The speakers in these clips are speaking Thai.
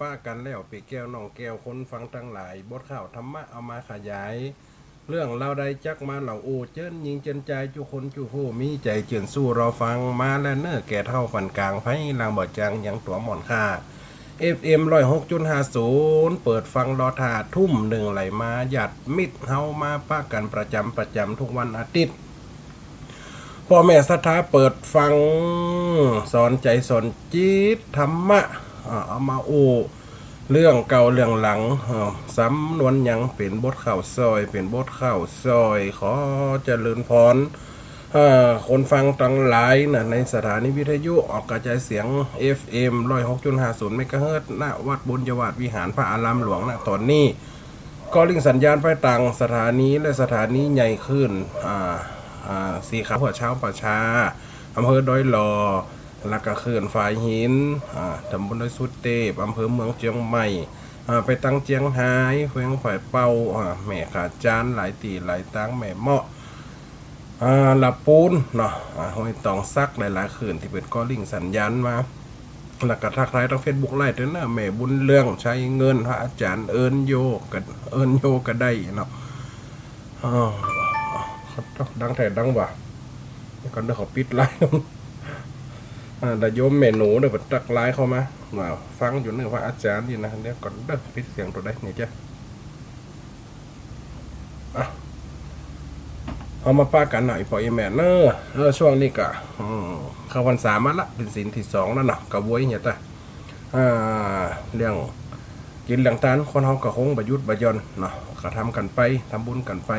ป้ากันแล้วไปแก้วน้องแก้วคนฟังทั้งหลายบทข่าวธรรมะเอามาขยายเรื่องเราได้จักมาเหล่าโอเจิ้นยิงเจนใจจุคนจุโหมีใจเจือนสู้รอฟังมาแล้วเน้อแก่เท่าฝันกลางไพ่ลางบ่อจังยังตัวหมอนค่า FM 106.50เปิดฟังรอถาทุ่มหนึ่งไหลมาหยัดมิดเฮามาป้ากันประจำทุกวันอาทิตย์พ่อแม่ศรัทธาเปิดฟังสอนใจสอนจิตธรรมะเอามาโอเรื่องเก่าเรื่องหลังสำนวนยังเป็นบทข่าวซอยเป็นบทข่าวซอยขอเจริญพรคนฟังตั้งหลายนะในสถานีวิทยุออกกระจายเสียง FM 106.50 เมกะเฮิรตซ์ณวัดบุญยวาสวิหารพระอารามหลวงนะตอนนี้ก็ลิงสัญญาณไปต่างสถานีและสถานีใหญ่ขึ้นสีขาวหัวเช้าป่าชาอำเภอดอยหลอแล้วก็เขื่อนฝายหินตำบลดอยสุเทพอำเภอเมืองเชียงใหม่ไปตั้งเจียงไฮ้เฟืองฝ่ายเป้าแม่ขาจานหลายตีหลายตั้งแม่เมาะหลับปูนเนาะห้อยตองซักหลายๆเขื่อนที่เป็นก็ลิงสัญญาณมาแล้วก็ทักทายทางเฟซบุ๊กไลฟ์ด้วยนะแม่บุญเรื่องใช้เงินพระอาจารย์เอิญโยก็ได้เนาะดังแต่ดังว่ะก่อนเดี๋ยวเขาปิดไลน์แต่โยมเมนูเดี๋ยวตักไลน์เข้ามาฟังอยู่เนื้อพระอาจารย์นี่นะเดี๋ยวก่อนเดี๋ยวปิดเสียงตัวได้เนี่ยจ้ะเอามาป้ากันหน่อยปล่อยแม่เนอะช่วงนี้กะเข้าพรรษามาละเป็นศีลที่2แล้วเนาะกะบวยเนี่ยจ้ะเรื่องกินเรื่องทานคนเฮากะคงประยุทธ์ประยนเนาะกะทำกันไปทำบุญกันไป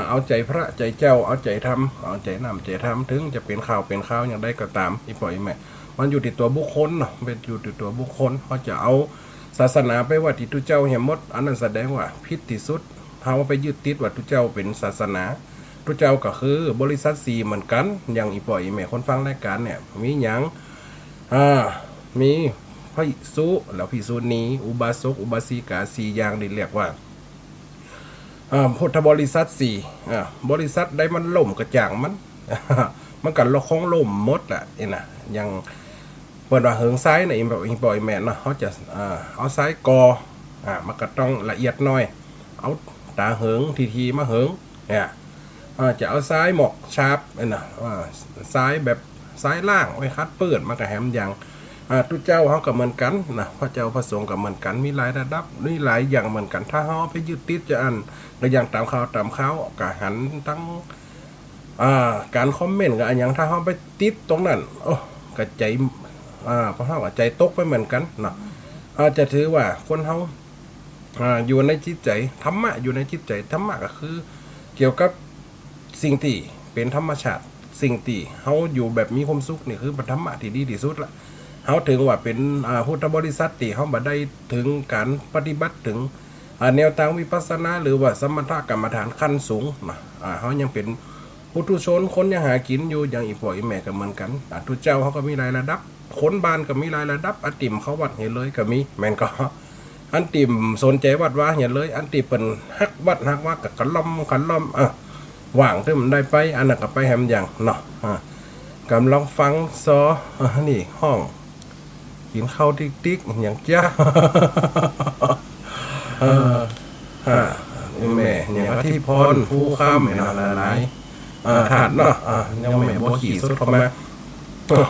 เอาใจพระใจเจ้าเอาใจทำเอาใจนำใจทำถึงจะเป็นข่าวอย่างใดก็ตามอีปล่อยแม่มันอยู่ที่ตัวบุคคลเนาะเป็นอยู่ที่ตัวบุคคลเขาจะเอาศาสนาไปว่าที่ทุเจ้าเห็นหมดอันนั้นแสดงว่าผิดที่สุดเขาไปยึดติดว่าทุเจ้าเป็นศาสนาทุเจ้าก็คือบริษัท4เหมือนกันอย่างอีปล่อยแม่คนฟังรายการเนี่ยมีอย่างมีพระภิกษุแล้วภิกษุณีอุบาสกอุบาสิกา4อย่างนี่เรียกว่าพุทธบริษัท4บริษัทได้มันล่มกระจ่างมันกันละคงล่มหมดแหละนะอย่างเปิดว่าเหิงซ้ายในอินปล่อยแม่เนาะเขาจะเอาซ้ายกมันก็ต้องละเอียดหน่อยเอาตาเหิงทีมาเหิงเนี่ยจะเอาซ้ายหมอกชาร์ปนะซ้ายแบบซ้ายล่างไว้คัดเปิดมันก็แหมอย่างทุเจ้าเขาก็เหมือนกันนะพระเจ้าพระสงฆ์ก็เหมือนกันมีหลายระดับมีหลายอย่างเหมือนกันถ้าเขาไปยึดติดจะอันก็อย่างตามข่าวก็หันตั้งการคอมเมนต์กับอันอย่างถ้าเขาไปติดตรงนั้นโอ้กระใจเพราะเขากระใจตกไปเหมือนกันเนาะจะถือว่าคนเขาอยู่ในจิตใจธรรมะอยู่ในจิตใจธรรมะก็คือเกี่ยวกับสิ่งที่เป็นธรรมชาติสิ่งที่เขาอยู่แบบมีความสุขนี่คือธรรมะที่ดีที่สุดละเขาถึงว่าเป็นพุทธบริษัทที่เขาบัได้ถึงการปฏิบัติถึงแนวทางวิปัสสนาหรือว่าสมถกรรมฐานขั้นสูงนะเขายังเป็นปุถุชนคนยังหากินอยู่อย่างอีพ่ออีแม่ก็เหมือนกันทุเจ้าเขาก็มีหลายระดับคนบ้านก็มีหลายระดับอันติ่มเขาวัดเห็นเลยก็มีแม่นก็อันติ่มสนใจวัดว่าเห็นเลยอันติ่มเป็นฮักวัดกับขันล้อมว่างที่มันได้ไปอันนั้นก็ไปแฮมอย่างเนาะกำลังฟังซอนี่ห้องกินข้าวติ๊กอย่างจ้าแม่อย่างที่พรผู้ข้ามเนี่ยหลายถาดเนาะยังแม่บัวขี่สุดเข้ามา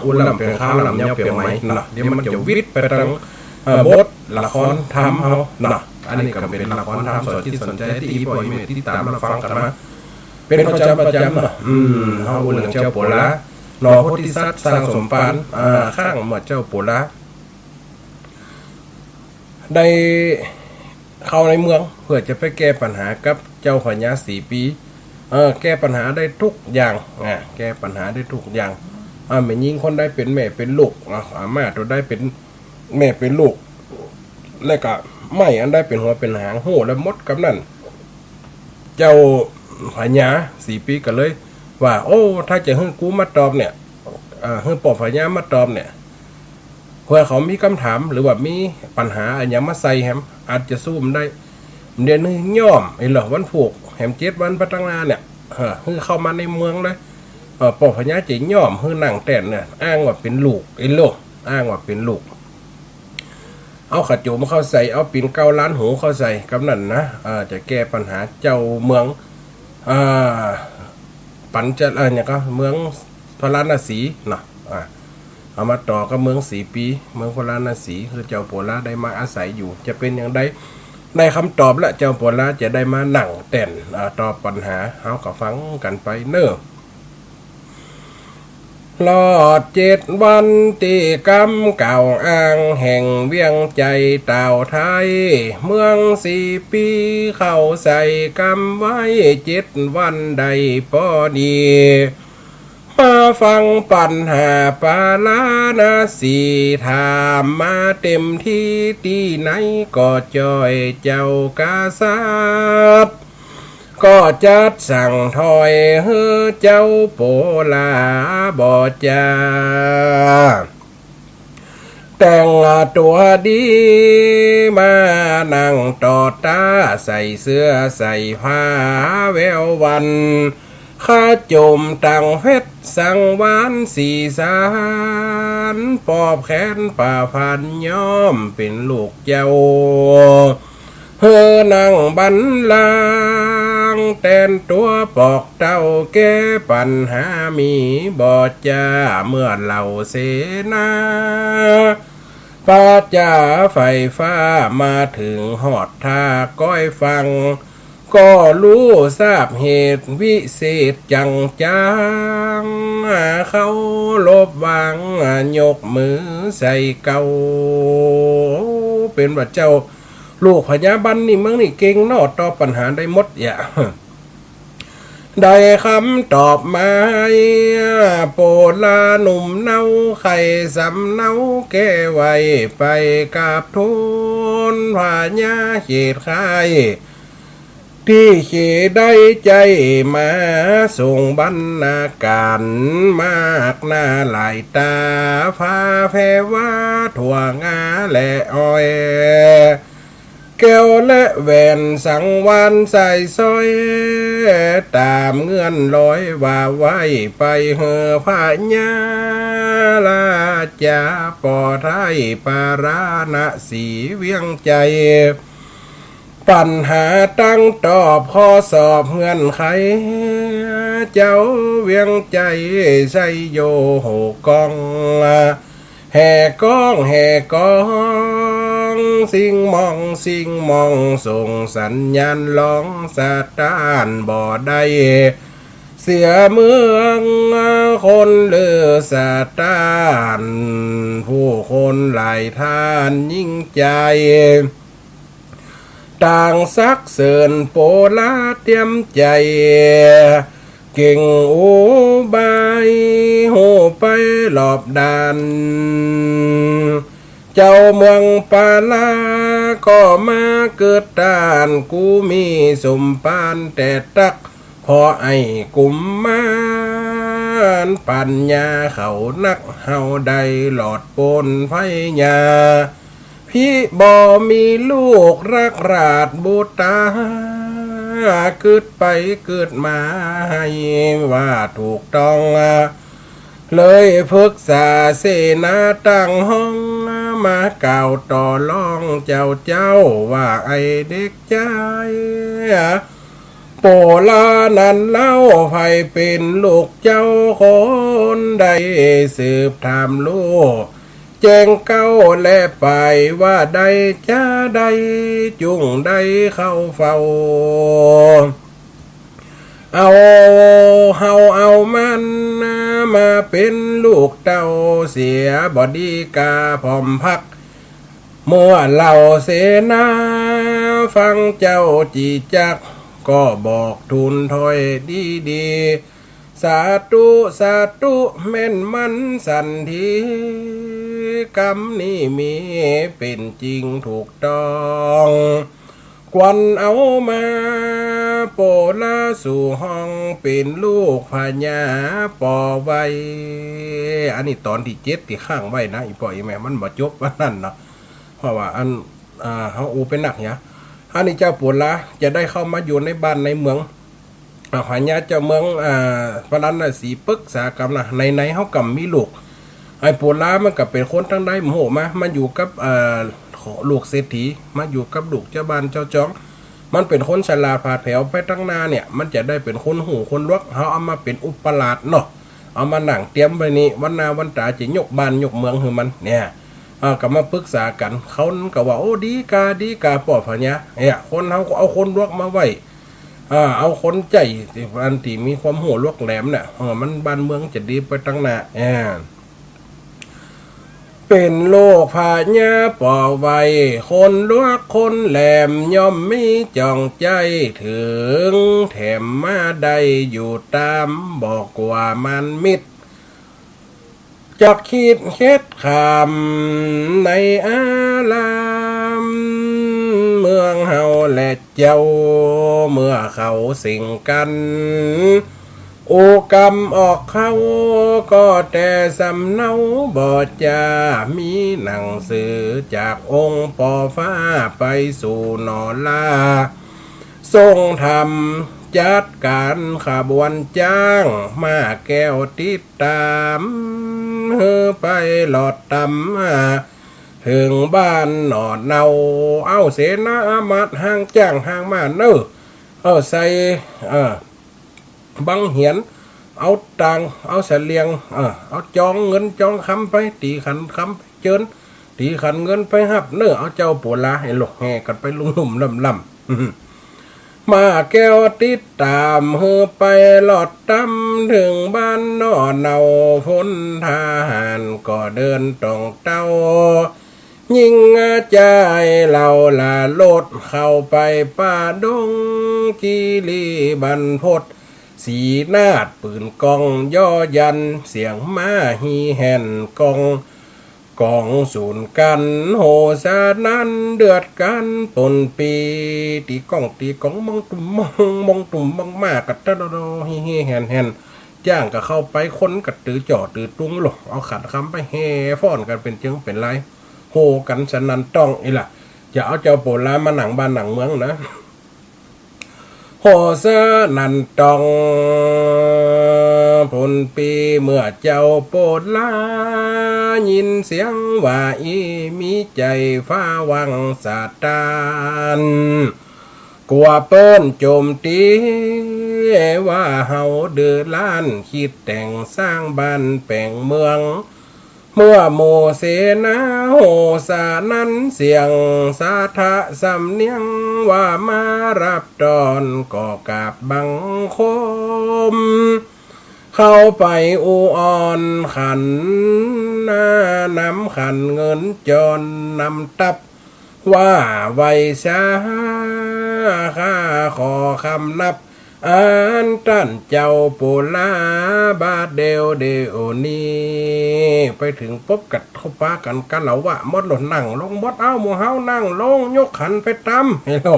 อุ่นลำเป็นข้าวลำเยาเปียงไหมเนาะเดี๋ยวมันจะวิทย์ไปทางบทละครทำเขาเนาะอันนี้ก็เป็นละครทำสอนที่สนใจที่อีปอยเมที่ตามเราฟังกันมาเป็นประจำเนาะเขาอุ่นเหลืองเจ้าปัวละนอพุทธิสัตว์สร้างสมปานข้างหมดเจ้าปัวละได้เข้าในเมืองเพื่อจะไปแก้ปัญหากับเจ้าพญา4 ปีแก้ปัญหาได้ทุกอย่างแก้ปัญหาได้ทุกอย่างแม่ยิงคนได้เป็นแม่เป็นลูกแม่ตัวได้เป็นแม่เป็นลูกแล้วก็ไม่อันได้เป็นหัวเป็นหางโหแล้วมดกับนั่นเจ้าพญา4 ปีก็เลยว่าโอ้ถ้าจะให้กูมาตอบเนี่ยให้ปอบพญามาตอบเนี่ยเพื่อเขามีคำถามหรือว่ามีปัญหาอะไรอย่างมาใส่แฮมอาจจะสู้มันได้เดี๋ยวนี้ย่อมไอ้เหรอวันผูกแฮม7 วันพัฒนาเนี่ยคือเข้ามาในเมืองเลยปอบพญาจะย่อมคือหนังแต่นเนี่ยอ้างว่าเป็นลูกไอ้โลกอ้างว่าเป็นลูก เอาขจุมเข้าใส่เอาปิ่นเกาล้านหูเข้าใส่กำนั่นนะจะแก้ปัญหาเจ้าเมืองอ่าปัญจะเนี่ยก็เมืองพระราณสีเนาะเอามาต่อกับเมืองสีปีเมืองพระราณสีคือเจ้าปัวลาได้มาอาศัยอยู่จะเป็นอย่างไรในคำตอบและเจ้าปัวลาจะได้มาหนังแต่นตอบปัญหาเอาก็ฟังกันไปเนอะลอด7 วันตีกำเก่าอ้างแห่งเวียงใจเต่าไทยเมือง4 ปีเข้าใส่กำไว้7 วันใดพอดีมาฟังปัญหาปาลานาสีถามมาเต็มที่ที่ไหนก็จอยเจ้ากาซัดก็จัดสั่งถอยเฮ้อเจ้าโปลาบอจาแต่งตัวดีมานั่งต่อตาใส่เสื้อใส่ผ้าแวววันข้าจมตังเพชรสังวานสีสารปอบแขนป่าพันย้อมเป็นลูกเจ้าเฮอนั่งบันลังแต่นตัวปอกเต้าแก้ปัญหามีบอดจ้าเมื่อเหล่าเสนาป้าจ่าไฟฟ้ามาถึงหอดท่าก้อยฟังก็รู้ทราบเหตุวิเศษจังจังเขาลบวางยกมือใส่เกาเป็นว่าเจ้าลูกพญาบันนี่เมืองนี่เก่งนอตอบปัญหาได้หมดอย่าได้คำตอบมาโปลาหนุ่มเนาไข่สำเนาแก้ไว้ไปกับทุนพญาเขตไข่ที่เขได้ใจมาส่งบรรณาการมากหน้าหลายตาฟ้าแพรว่าถั่วงาและอ้อยแก้วและแหวนสังวานใส่สร้อยตามเงื่อนร้อยว่าไว้ไปเฮอพาญาลาจาปอไทยปาราณสีเวียงใจปัญหาตั้งตอบข้อสอบเงื่อนไขเจ้าเวียงใจใส่โยโหกองแห่ก้องแห่ก้องสิ่งมองส่งสัญญาณร้องสะต้านบ่อได้เสียเมืองคนเลือสะต้านผู้คนหลายท่านยิ่งใจต่างซักเสินโปลาเตรียมใจเก่งอุบายหูไปหลอบดานเจ้าเมืองปาลาก็มาเกิดตานกูมีสมปานแต่ตักพอไอ้กุมมานปัญญาเขานักเฮาได้หลอดปนไฟญาพี่บ่มีลูกรักราดบูตาเกิดไปเกิดมาให้ว่าถูกต้องเลยพึกษาเสนาตั้งห้องมากล่าวต่อรองเจ้าว่าไอเด็กใจโปลานั้นเล่าไผเป็นลูกเจ้าคนใดสืบถามลูกแจ้งเก้าและไปว่าใดจ้าใดจุงใดเข้าเฝ้าเอาเอามันมาเป็นลูกเต้าเสียบอดีกาพร้อมพักเมื่อเหล่าเสนาฟังเจ้าจีจักก็บอกทูลถอยดีสาธุแม่นมันสันทีกรรมนี้มีเป็นจริงถูกต้องควันเอามาโปลาสู่ห้องเป็นลูกพญาปอไว้อันนี้ตอนที่7ที่ข้างไว้นะอีปอยแม่มันบ่จบว่านั่นเนาะเพราะว่าอันเฮาอูเป็นหนักเนี่ยอันนี้เจ้าโปลาจะได้เข้ามาอยู่ในบ้านในเมืองพญาเจ้าเมืองพระลันสีปึกษากรรมนะในเฮากำมีลูกไอ้โปลามันก็เป็นคนทั้งได้โหมามันอยู่กับค ลูกเศรษฐีมาอยู่กับลูกเจ้าบ้านเจ้าจ้องมันเป็นคนฉลาดผาดแผวไปตั้งนาเนี่ยมันจะได้เป็นคนหูคนลวกเขาเอามาเป็นอุปราชเนาะเอามาหนังเตรียมไว้นี่วันนาวันตาจะยกบ้านยกเมืองคือมันเนี่ยก็มาปรึกษากันเขาก็ว่าโอ้ดีกาปอพะเนี่ยคนเขาก็เอาคนลวกมาไว้เอาคนใจอันที่มีความหัวลวกแหลมเนี่ยมันบ้านเมืองจะดีไปตั้งหน้าเป็นโลกพาญาปอไว้คนลวกคนแหลมย่อมมีจ่องใจถึงแถมมาได้อยู่ตามบอกว่ามันมิตรจักคิดเฮ็ดคำในอารามเมืองเฮาและเจ้าเมื่อเขาสิงกันอุกรรมออกเขาก็แต่สำเนาบ่จะมีหนังสือจากองค์ปอฟ้าไปสู่นอลาทรงทำจัดการขบวนจ้างมาแก้วติดตามไปหลอดตำถึงบ้านหนอดเนาเอาเสนามัดห้างจ้างห้างมาเนอใส่บังเหียนเอาตังเอาเสลียงเอาจองเงินจองคำไปตีขันคำไปเจินตีขันเงินไปหับเนอเอาเจ้าปวดลาให้หลกแห่กันไปลุ่มลำมาแก้วติดตามไปหลอดตำถึงบ้านนอเนาพลทหารก็เดินตรงเต้ายิงใจเราละโลดเข้าไปป่าดงกีรีบันพดสีนาดปืนกองย่อยันเสียงม้าฮีแห่นกองศูนย์กันโหสานั้นเดือดกันปนปีตีกองมองตุ่มมองมากกัดตะโดฮีแห่นจ้างก็เข้าไปคนกัดตือจ่อตือตุ้งหลอกเอาขัดคำไปแห่ฟ้อนกันเป็นจึงเป็นไรโหกันสนันต้องอีล่ะจะเอาเจ้าโปลามาหนังบ้านหนังเมืองนะโหสนันตองพลปีเมื่อเจ้าโปลายินเสียงว่าอีมีใจฟ้าวังสาตานกลัวเปิ้นโจมตีว่าเฮาเดือดล้านคิดแต่งสร้างบ้านแปลงเมืองเมื่อโมเสนาโหสานั้นเสียงสาธะสำเนียงว่ามารับตอนก่อกราบบังคมเข้าไปอูอ่อนขันน้ำขันเงินจรนำตับว่าไวช้าข้าขอคำนับอันตันเจ้าปุลาบาเดวนี้ไปถึงปุ๊บกัดเข้าปากันเหล่าว่ามดหล่นนั่งลงมดเอาหมูเฮานั่งลงยกขันไปตำให้โล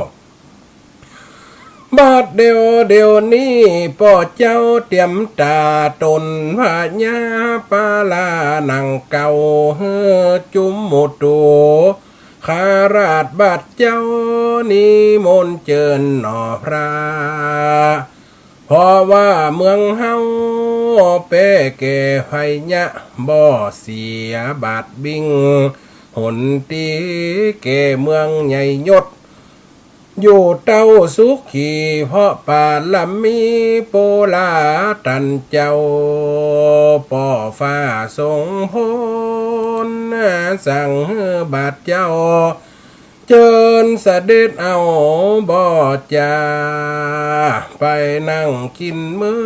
บาดเดียวนี้ป่อเจ้าเตรียมตาตนพญาปาลานังเก่าจุมหมดตัวข้าราชบาดเจ้านิมนต์เจิญหน่อพระเพราะว่าเมืองเฮาเป้แก่ไพยะบ่เสียบาดบิงหนตีแก่เมืองใหญ่ยศอยู่เต้าสุขีเพราะป่าลำมีโปลาตันเจ้าป่อฟ้าทรงพลสั่งบาดเจ้าเจิญเสด็จเอาบ่จาไปนั่งกินเมือ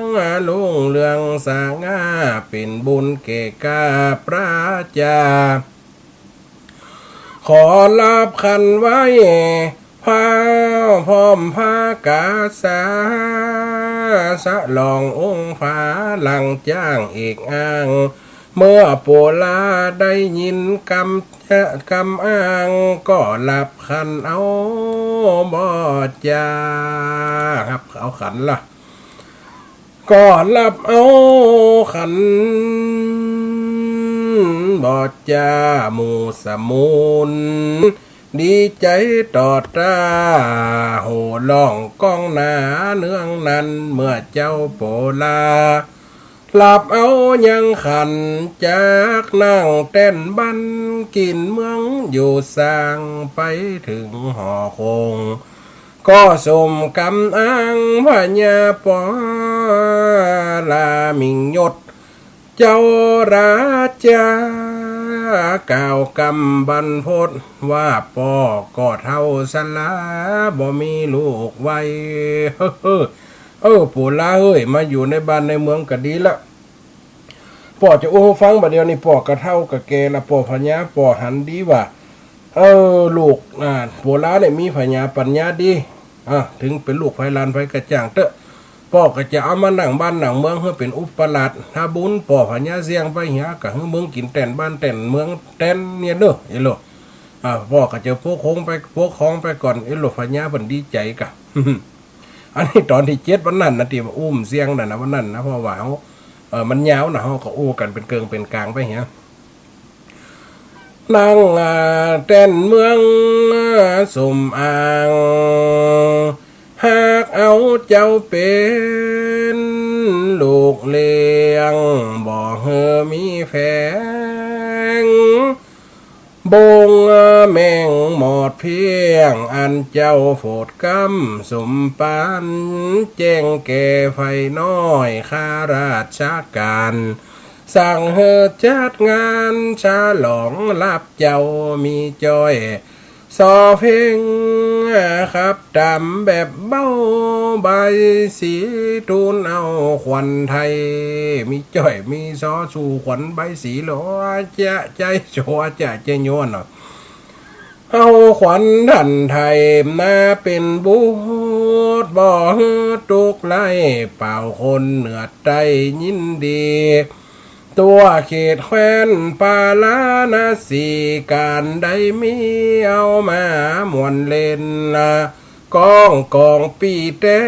งลุงเรืองสางาเป็นบุญเกกาพระจาขอลาบขันไว้พาพร้อมพากาสาสะลององค์ฟ้าหลังจ้างเอกอ้างเมื่อโปลาได้ยินคำอ้างก็หลับขันเอาบ่จาครับเอาขันล่ะก็หลับเอาขันบ่จาหมู่สมุนดีใจต่อตาโหล่องก้องหนาเนื่องนั้นเมื่อเจ้าโปลา หลับเอายังขันจากนั่งเต้นบันกินเมืองอยู่สร้างไปถึงหอคงก็สมกำอ้างพญาปอลามิงยศเจ้าราชากล่าวกำบรรพตว่าปอก็เท่าสลาบ่มีลูกไว้ปู่ลาเฮ้ยมาอยู่ในบ้านในเมืองก็ดีละป่อจะโอ้ฟังบัดเดียวนี่ป่อกระเท่ากับแกละป่อพญาป่อหันดีว่าลูกปู่ลาเนี่ยมีพญาปัญญาดีถึงเป็นลูกไฟลานไฟกระจ่างเตอะป่อก็จะเอามาหนังบ้านหนังเมืองเพื่อเป็นอุปราชถ้าบุญป่อพญาเสียงไปเหียกับเมืองกินแต่นบ้านแต่นเมืองแต่นเนี่ยเด้อไอ้โลป่อก็จะพวกคงไปพวกคองไปก่อนไอ้โลพญาเพิ่นดีใจกะ อันนี้ตอนที่7วันนั้นนะที่ว่าอุ้มเสียงน่ะนะวันนั้นนะเพราะว่ามันยาวนะเฮาก็อู้กันเป็นเกิงเป็นกลางไปเหียนั่งเต้นเมืองสมอ่างหากเอาเจ้าเป็นลูกเลี้ยงบ่เฮอมีแฝงบงแมงหมอดเพียงอันเจ้าโฟดกำสมปานแจ้งแก่ไฟน้อยข้าราชการสั่งเฮอจัดงานฉลองรับเจ้ามีจอยซอเพลงครับดำแบบเบ้าใบสีทูนเอาขวัญไทยมีจ้อยมีซอสู่ขวัญใบสีหลอจะใจโชจะเจโยนเนาะเอาขวัญท่านไทยนาเป็นบุตรบ่ตุกไล่เป่าคนเหนือใจยินดีตัวเขตแคว้นปาลานาสีการได้มีเอามามวนเล่นกองปีแต่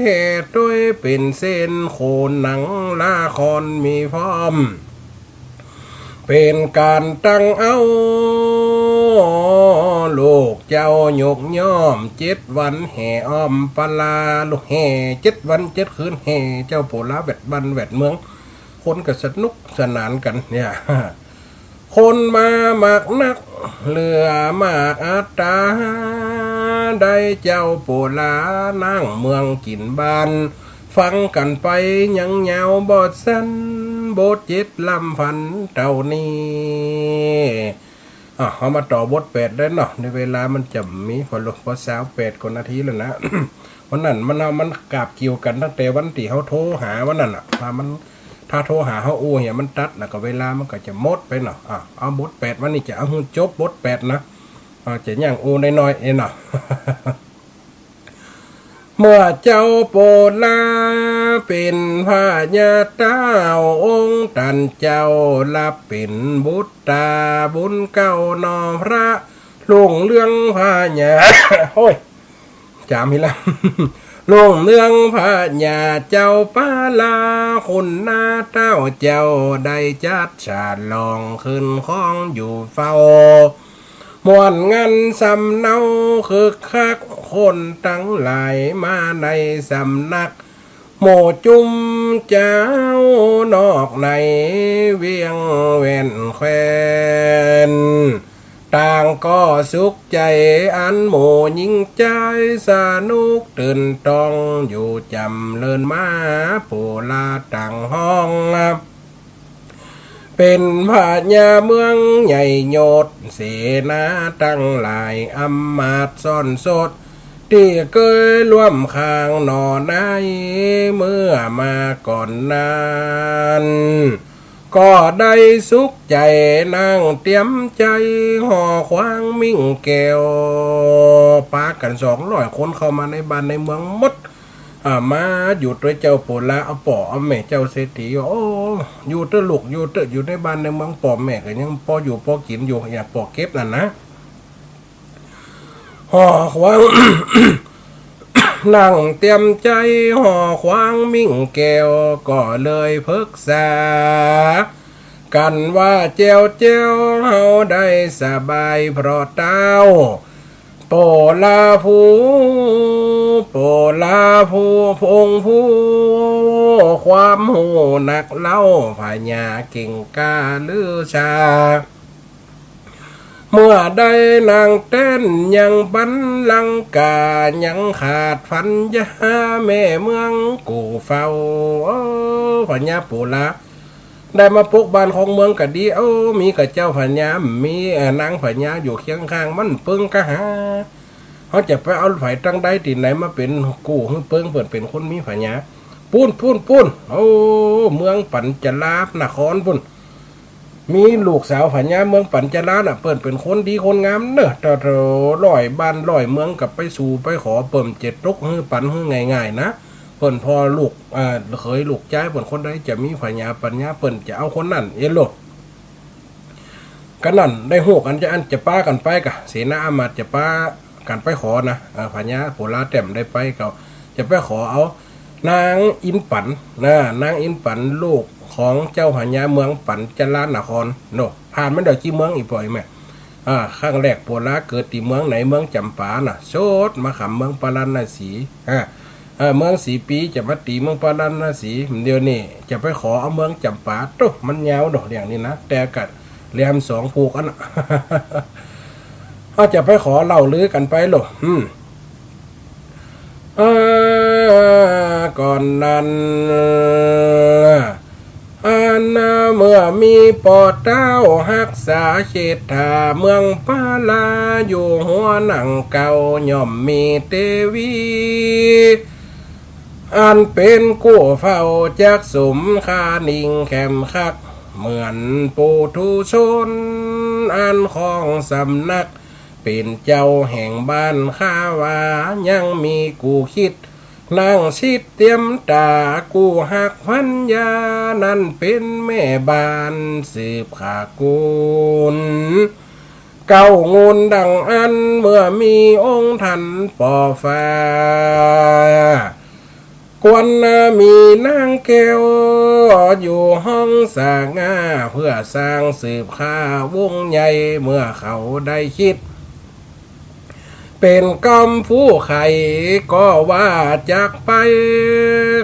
เหตุด้วยเป็นเส้นโคนหนังละครมีพร้อมเป็นการตั้งเอาลูกเจ้ายกย่อม7 วันแห่อ้อมปลาลูกแห่7 วัน7 คืนแห่เจ้าปู่ลาแวดบันแวดเมืองคนก็สนุกสนานกันเนี่ยคนมามากนักเหลือมากอัตราได้เจ้าปู่ลานั่งเมืองกินบานฟังกันไปยังยาวบอดสั้นบท7 ลำพันเท่านี้เอามาต่อบท8ได้เนาะในเวลามันจะมีพอสาว8 กว่านาทีแล้วนะ วันนั้นมันกาบเกี่ยวกันตั้งแต่วันที่เขาโทรหาวันนั้นถ้าโทรหาเขาเหี่ยมันตัดแล้วก็เวลามันก็จะหมดไปเนาะเอาบท8วันนี้จะเอาจบบท8นะจะย่างน้อยเนาะ เมื่อเจ้าโปรดลาเป็นพระญาเต้าองค์ตันเจ้ารับเป็นบุตรตาบุญเก้านอพระลุงเรื่องพระญา โอ้ยจามอีกแล้ว ลุงเรื่องพระญาเจ้าปาลาคุณหน้าเต้าเจ้าได้จัดฉลองขึ้นของอยู่เฝ้ามวนงานสำเนาคือคักคนตั้งหลายมาในสำนักโมจุมเจ้านอกในเวียงแว่นแควนต่างก็สุขใจอันโมยิ่งใจสนุกตื่นตองอยู่จำเลินมาปูลาต่างห้องเป็นพระญาเมืองใหญ่โยดเสนาตั้งหลายอำมาตย์ซ่อนสดที่เคยร่วมข้างหนอในเมื่อมาก่อนนานก็ได้สุขใจนั่งเตรียมใจห่อควางมิ่งแก้วปากัน200 คนเข้ามาในบ้านในเมืองหมดมาอยู่ด้วยเจ้าปู่ลาเอาป่อเอาแม่เจ้าเศรษฐีโอ้อยู่เตอลูกอยู่ในบ้านในเมืองป่อแม่ก็ยังป่ออยู่ป่อกินอยู่อย่าป่อเก็บนั่นนะห่อควาง นั่งเตรียมใจห่อควางมิ่งแก้วก็เลยปรึกษากันว่าเจ้าเฮาได้สบายเพราะเต้า โปลาภูโปลาภูพงผู้ความหูนักเล่าพญาเก่งกาลือชาเมื่อได้นางเต้นยังบันลังกายังขาดพันยาแม่เมืองกูเฝ้าพญาปูลาได้มาปลุกบ้านของเมืองกะดีมีกับเจ้าพญามีนางพญาอยู่เคียงข้างมันปึงกะหาเขาจะไปเอาไผ่ตั้งได้ที่ไหนมาเป็นกูหึ่งเปิงเปิดเป็นคนมีพญาปูนเมืองปัญจลานครปุ้นมีลูกสาวพญาเมืองปัญจลาน่ะเปิดเป็นคนดีคนงามเนอะแต่ร้อยบ้านร้อยเมืองกับไปสู่ไปขอเปิ่มเจ็ดรุกฮื้อปันฮื้อง่ายๆนะเปิ่นพอลูกเคยลูกใจเปิ่นคนใดจะมีพญาปัญญาเปิ่นจะเอาคนนั่นโลดกันนั่นได้หูกันจะป้ากันไปกะเสนาอามาตย์จะป้ากันไปขอนะพญาโปลาแต้มได้ไปเขาจะไปขอเอานางอินปันนะนางอินปันลูกของเจ้าพญาเมืองปัญจลานครโนผ่านมันเดี๋ยวกี่เมืองอีกปล่อยไหมข้างแรกโปลาเกิดที่เมืองไหนเมืองจำปาน่ะโชดมาขำเมืองปาราณสีเมืองสีปีจะมาตีเมืองปาราณสีเดี๋ยวนี้จะไปขอเอาเมืองจำปาตุ๊มันยาวดอกอย่างนี้นะแต่กัดเรียมสองผูกอันเขาจะไปขอเล่าลือกันไปหรอก่อนนั้นเมื่อมีปอดเต้าหักษาเขตถาเมืองปาลาอยู่หัวหนังเก่าย่อมมีเตวีอันเป็นกู้เฝ้าจากสมคานิ่งแคมคักเหมือนปูทุชนอันของสำนักเป็นเจ้าแห่งบ้านข้าวายังมีกูคิดนั่งชิดเตรียมตากูหักพันยานั่นเป็นแม่บ้านสืบขากูลเก่างูนดังอันเมื่อมีองค์ท่านปอฟ้ากวนมีนางแก้วอยู่ห้องสางาเพื่อสร้างสืบข้าวงใหญ่เมื่อเขาได้คิดเป็นกำผู้ไข่ก็ว่าจากไป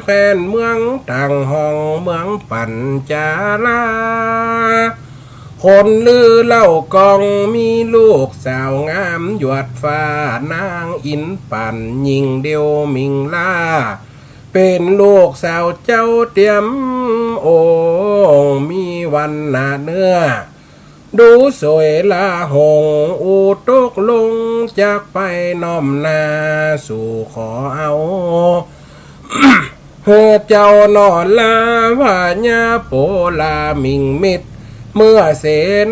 แฟนเมืองต่างห้องเมืองปัญจาลาคนลือเล่ากองมีลูกสาวงามหยวดฟ้านางอินปันยิงเดียวมิงลาเป็นลูกสาวเจ้าเตรียมองมีวันหนาเนื้อดูสวยลาหงอูตกลงจากไปน้อมนาสู่ขอเอาเฮือเจ้านอนลาว่าญาโปลามิงมิดเมื่อเส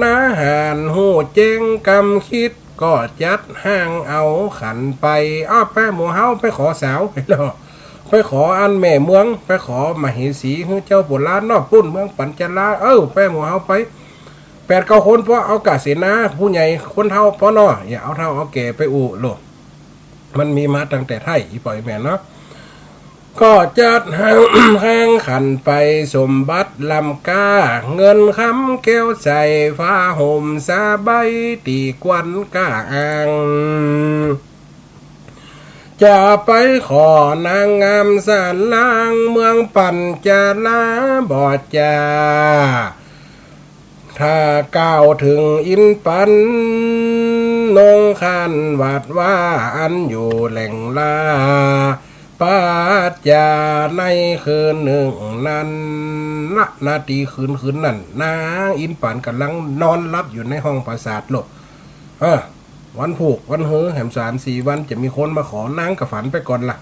นาหารหูเจงกำคิดก็จัดห้างเอาขันไปไปหมู่เฮาไปขอสาวไปหรอไปขออันแม่เมืองไปขอมเหสีคือเจ้าโปลานอกปุ้นเมืองปัญจลาไปหมู่เฮาไป8-9 คนเพราะเอากาเสนาผู้ใหญ่คนเท่าเพราะน้ออย่าเอาเท่าเอาแก่ไปอุโลมันมีมาตั้งแต่ไทยอีปล่อยแม่เนาะก็จัดห้างขันไปสมบัติลำกาเงินคำแก้วใส่ฟ้าห่มสาใบตีกวนกาอ่างจะไปขอนางงามสารล่างเมืองปัญจลาบอดจาถ้าก้าวถึงอินปันนงคันวัดว่าอันอยู่แหล่งลาปัจจาในคืนหนึ่งนั้นนาทีคืนนั้นนางอินปันกำลังนอนรับอยู่ในห้องปราสาทหลบวันผูกวันเฮือแหม3-4 วันจะมีคนมาขอนางกับฝันไปก่อนล่ะ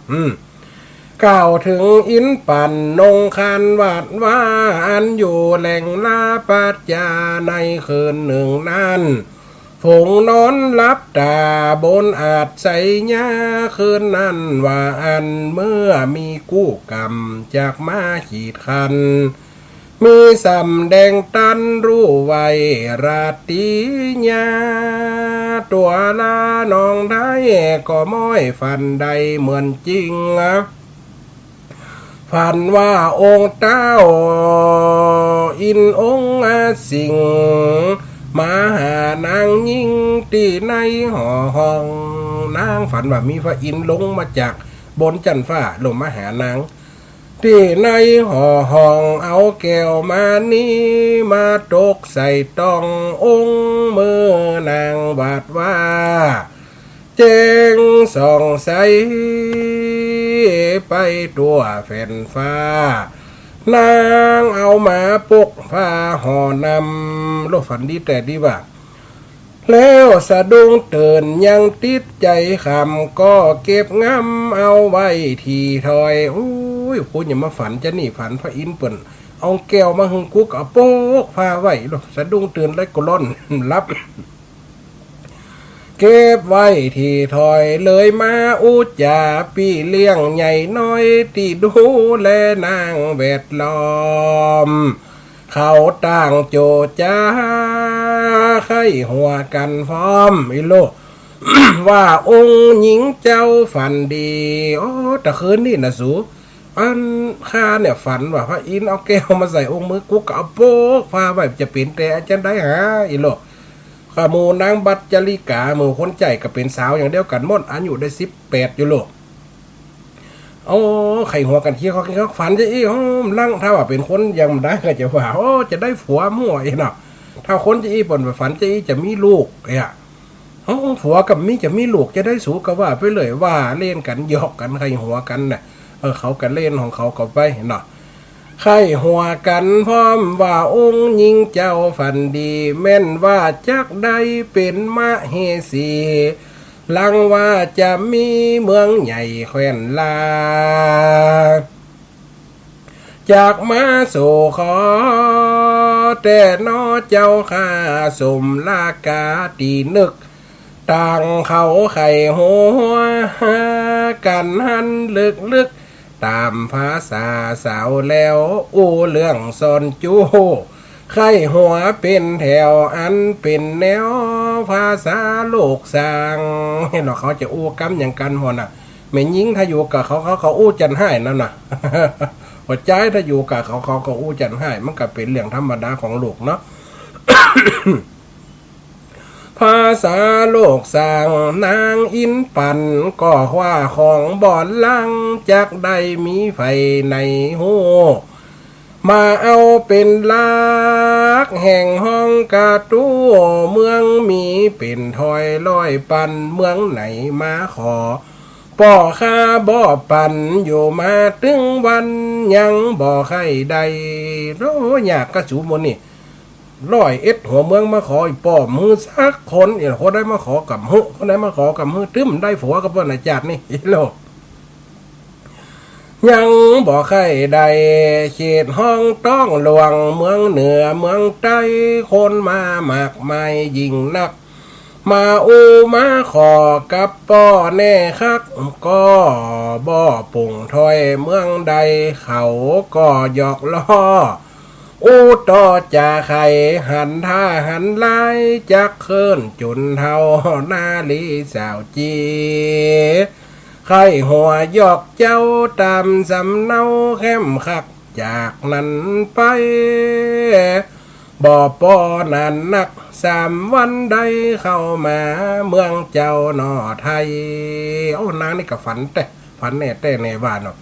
กล่าวถึงอินปันนงคันวัดว่าอันอยู่แหล่งลาปัจจาในคืนหนึ่งนั้นฝงนอนรับตาบนอาจใส่ยาคืนนั้นว่าอันเมื่อมีกู้กรรมจากมาขีดคันมีสำแดงตันรู้ไว้ราตีญาตัวลานองได้ก็ม้อยฟันใดเหมือนจริงฝันว่าองค์เต้าอินองค์สิงมาหานางยิ่งตีในหอห้อง นางฝันว่ามีพระอินทร์ลงมาจากบนจันฟ้าลงมาหานางที่ในห่อห้องเอาแก้วมานี้มาตกใส่ต้ององค์มือนางบาดว่าเจงส่องใสไปตัวแผ่นฟ้านางเอามาปกผ้าห่อนำโลกฝันดีแต่ดีว่าแล้วสะดุ้งตื่นยังติดใจคำก็เก็บงำเอาไว้ทีถอยอุ้ยคุณอย่ามาฝันจะนี่ฝันพระอินทร์เปิ่นเอาแก้วมาหึงกุกเอาโป๊กผ้าไว้โลกสะดุ้งตื่นแล้วก็ล่อนรับเก็บไว้ที่ถอยเลยมาอุจจาปีเลี้ยงใหญ่น้อยที่ดูแลนางเวดล้อมเขาต่างโจจ้าไข้หัวกันพร้อมอิโล ว่าองค์หญิงเจ้าฝันดีโอ้แต่คืนนี่นะสูอันข้าเนี่ยฝันว่าพระอินทร์เอาแก้วมาใส่องค์มือกุ๊กเอาโป๊กพาไว้จะเป็นแต่อาจารย์ได้หาอิโลข้ามูนางบัตจริกาหมู่คนใจก็เป็นสาวอย่างเดียวกันหมดอายุได้18อยู่โลโอ้ไข่หัวกันเที่ยวเขาฝันจะอีลั่งถ้าว่าเป็นคนยังได้ก็จะว่าโอ้จะได้ผัวมั่วอีเนาะถ้าคนจะอีปนฝันจะอีจะมีลูกเนี่ยผัวกับมีจะมีลูกจะได้สูก็ว่าไปเลยว่าเล่นกันหยอกกันไข่หัวกันน่ะเขากันเล่นของเขาก็ไปเนาะไข่หัวกันพร้อมว่าองค์หญิงเจ้าฝันดีแม่นว่าจักได้เป็นมเหสีลังว่าจะมีเมืองใหญ่แคว้นลาจากมาสู่ขอแต่นอเจ้าข้าสมลากาตีนึกต่างเขาไข่หัวกันหันลึกตามภาษาสาวแล้วอู้เรื่องซอนจูไข่หัวเป็นแถวอันเป็นแนวภาษาโลกสร้างเห็นหรอเขาจะอู้กำอย่างกันหัวน่ะไม่ยิงถ้าอยู่กับเขาอู้จันให้นั่นน่ะ หัวใจถ้าอยู่กับเขาอู้จันให้มันก็เป็นเรื่องธรรมดาของโลกเนาะ ภาษาโลกสร้างนางอินปั่นก็ว่าของบ่อนลังจากได้มีไฟในหูมาเอาเป็นลักแห่งห้องกาตูเมืองมีเป็นถอยลอยปันเมืองไหนมาขอป่อข้าบ่อปันอยู่มาถึงวันยังบ่ใครใดโอ้อยากกระจูมนี่101หัวเมืองมาขออีป่อมือสักคนคนได้มาขอกับมือคนได้มาขอกับมือตึ้มได้ผัวกับเพื่อนอาจารย์นี่โลกยังบอกใครใดเขตห้องต้องหลวงเมืองเหนือเมืองใต้คนมามากมายยิ่งนักมามาขอกับป่อแน่คักก็บ่อปุ่งถอยเมืองใดเขาก็หยอกล้อต่อจะไข่หันท่าหันลายจักเคินจุนเท่านาลีสาวจีไข่หัวยอกเจ้าตามสำเนาเข้มคักจากนั้นไปบ่อปอนันนัก3 วันใดเข้ามาเมืองเจ้าหนอไทยนางนี่ก็ฝันแต่ฝันแน่แต่ในบ้านเนาะ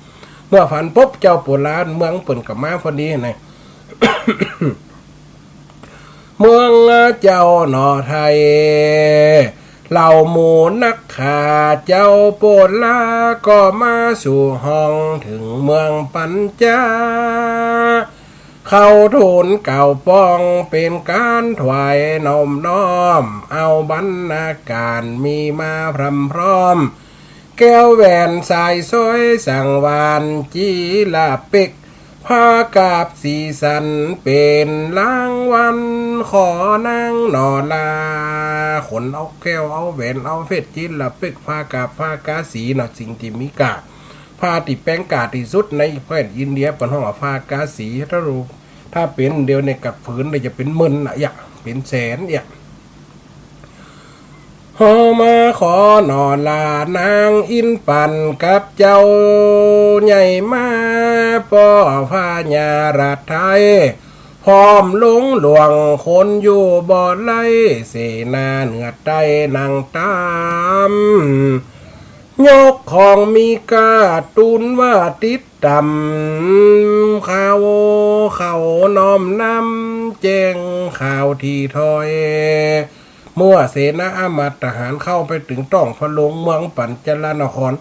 เมื่อฝันปุ๊บเจ้าปุราณเมืองเปิ่นกับมาพอดีไง เมืองเจ้าหนอไทยเหล่าหมู่นักขาเจ้าโปดลาก็มาสู่ห้องถึงเมืองปัญจาเข้าทูลเก่าป้องเป็นการถวายนมน้อมเอาบรรณาการมีมาพรำพร้อมแก้วแหวนสายสวยสังวานจีลาปิกผ้ากาบสีสันเป็นรางวันขอนางนอลาขนเอาแก้วเอาแหวนเอาเพชรจีลาปิกผ้ากาบผ้ากาสีเนาะสิ่งที่มีกาผ้าติแป้งกาที่สุดในแคว้นอินเดียเป็นห้องผ้ากาสีถ้าเป็นเดียวในกัดผืนเลยจะเป็นหมื่นอ่ะอย่าเป็นแสนอย่ามาขอนอลานางอินปั่นกับเจ้าใหญ่มาป่อพาญารัดไทยพ พร้อมลงหลวงคนอยู่บ่อไล่เสนาเหนือใต้นางตามยกของมีกาตุนว่าติดดำเขาน้อมนำแจ้งข่าวทีถอยเมื่อเสนาอามาตย์ทหารเข้าไปถึงต้องพะลงเมืองปัญจลนคร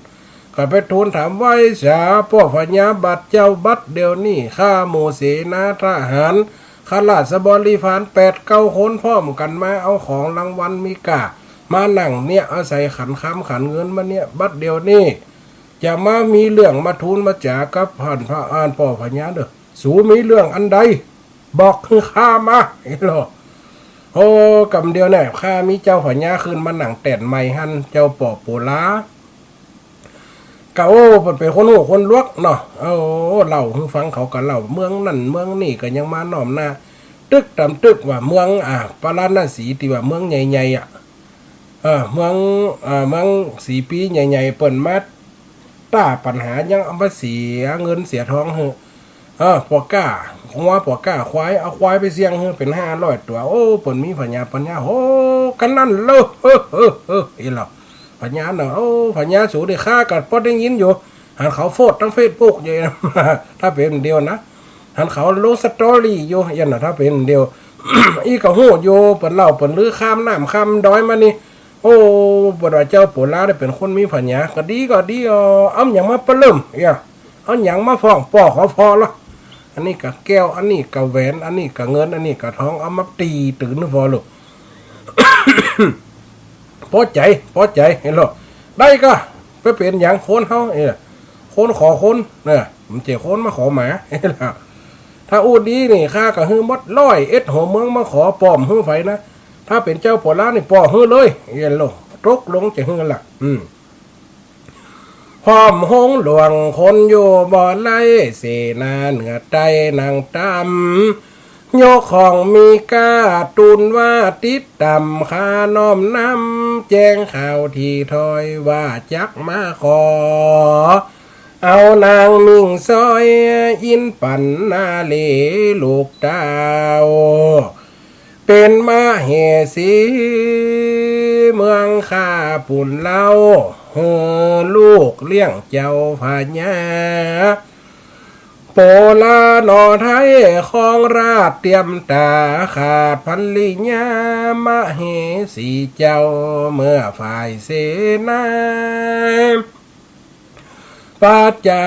ก็ไปทูลถามไว้สาพ่อพญาบัตรเจ้าบัตรเดี๋ยวนี้ข้าหมู่เสนาทหารข้าราชบริพาร8-9 คนพร้อมกันมาเอาของรางวัลมีกามานั่งเนี่ยอาศัยขันค้ำขันเงินมาเนี่ยบัดเดียวนี่จะมามีเรื่องมาทูลมาจากับผ่านพระอ่านพ่อพญาเด้อสูมีเรื่องอันใดบอกคือข้ามาเห็นหรอโอ้กำเดียวเนี่ยข้ามีเจ้าพญาขึ้นมาหนังแต่นใหม่หันเจ้าปอปูลากะโอ้เป็นคนหูคนลวกเนาะโอ้เล่าให้ฟังเขากันเล่าเมืองนั่นเมืองนี่ก็ยังมาหน่อมหน้าตึกตำตึกว่าเมืองปาราณสีที่ว่าเมืองใหญ่ๆเมือง4 ปีใหญ่ๆเปิ่นมาต้าปัญหายังเอามาเสียเงินเสียทองปอกก้าปอกก้าควายเอาควายไปเสี่ยงเป็น500 ตัวโอ้เปิ่นมีปัญญาโอ้กันนั่นเลยอีหล่ะปัญญาเนาะโอ้ปัญญาสูได้ค่ากัดพอได้ยินอยู่หันเขาโฟดทั้งเฟซบุ๊กอยู่นะ ถ้าเป็นเดียวนะหันเขาลงสตอรี่อยู่ยันน่ะถ้าเป็นเดียว อีกก็ฮู้อยู่เปิ่นเล่าเปิ่นลือข้ามน้ำข้ามดอยมานี่โอ้บ่ว่าเจ้าปู่ลาได้เป็นคนมีปัญญาก็ดีเอาหยังมาปะเริ่มเอาหยังมาฟ้องป่อขอพอละอันนี้ก็แก้วอันนี้ก็แหวนอันนี้ก็เงินอันนี้ก็ทองเอามาตีตื่นพอลูก พอใจเห็นหรอได้ก็ไปเป็นอย่างคนเฮาคนขอคนเนี่ยมันเจ้าคนมาขอหมาเห็นล่ะถ้าอูดีนี่ข้าก็ฮื้อมด100 หัวเมืองมาขอป้อมฮื้อไฟนะถ้าเป็นเจ้าปอล้านี่ป้อฮื้อเลยเห็นหรอตกลงจะฮื้อล่ะพร้อมหงหลวงคนอยู่บ่อไล่เสนาเหนือใต้นางตำยกของมีกาตุนว่าติดดำข้าน้อมนำแจ้งข่าวทีถอยว่าจักมาขอเอานางมิ่งซอยอินปันนาเลลูกดาวเป็นมาเหสีเมืองข้าปุ่นเล่าลูกเลี้ยงเจ้าพญาโปลาหนอไทยของราชเตรียมตาขาดพันลิญามะเหสีเจ้าเมื่อฝ่ายเสนาปัจจา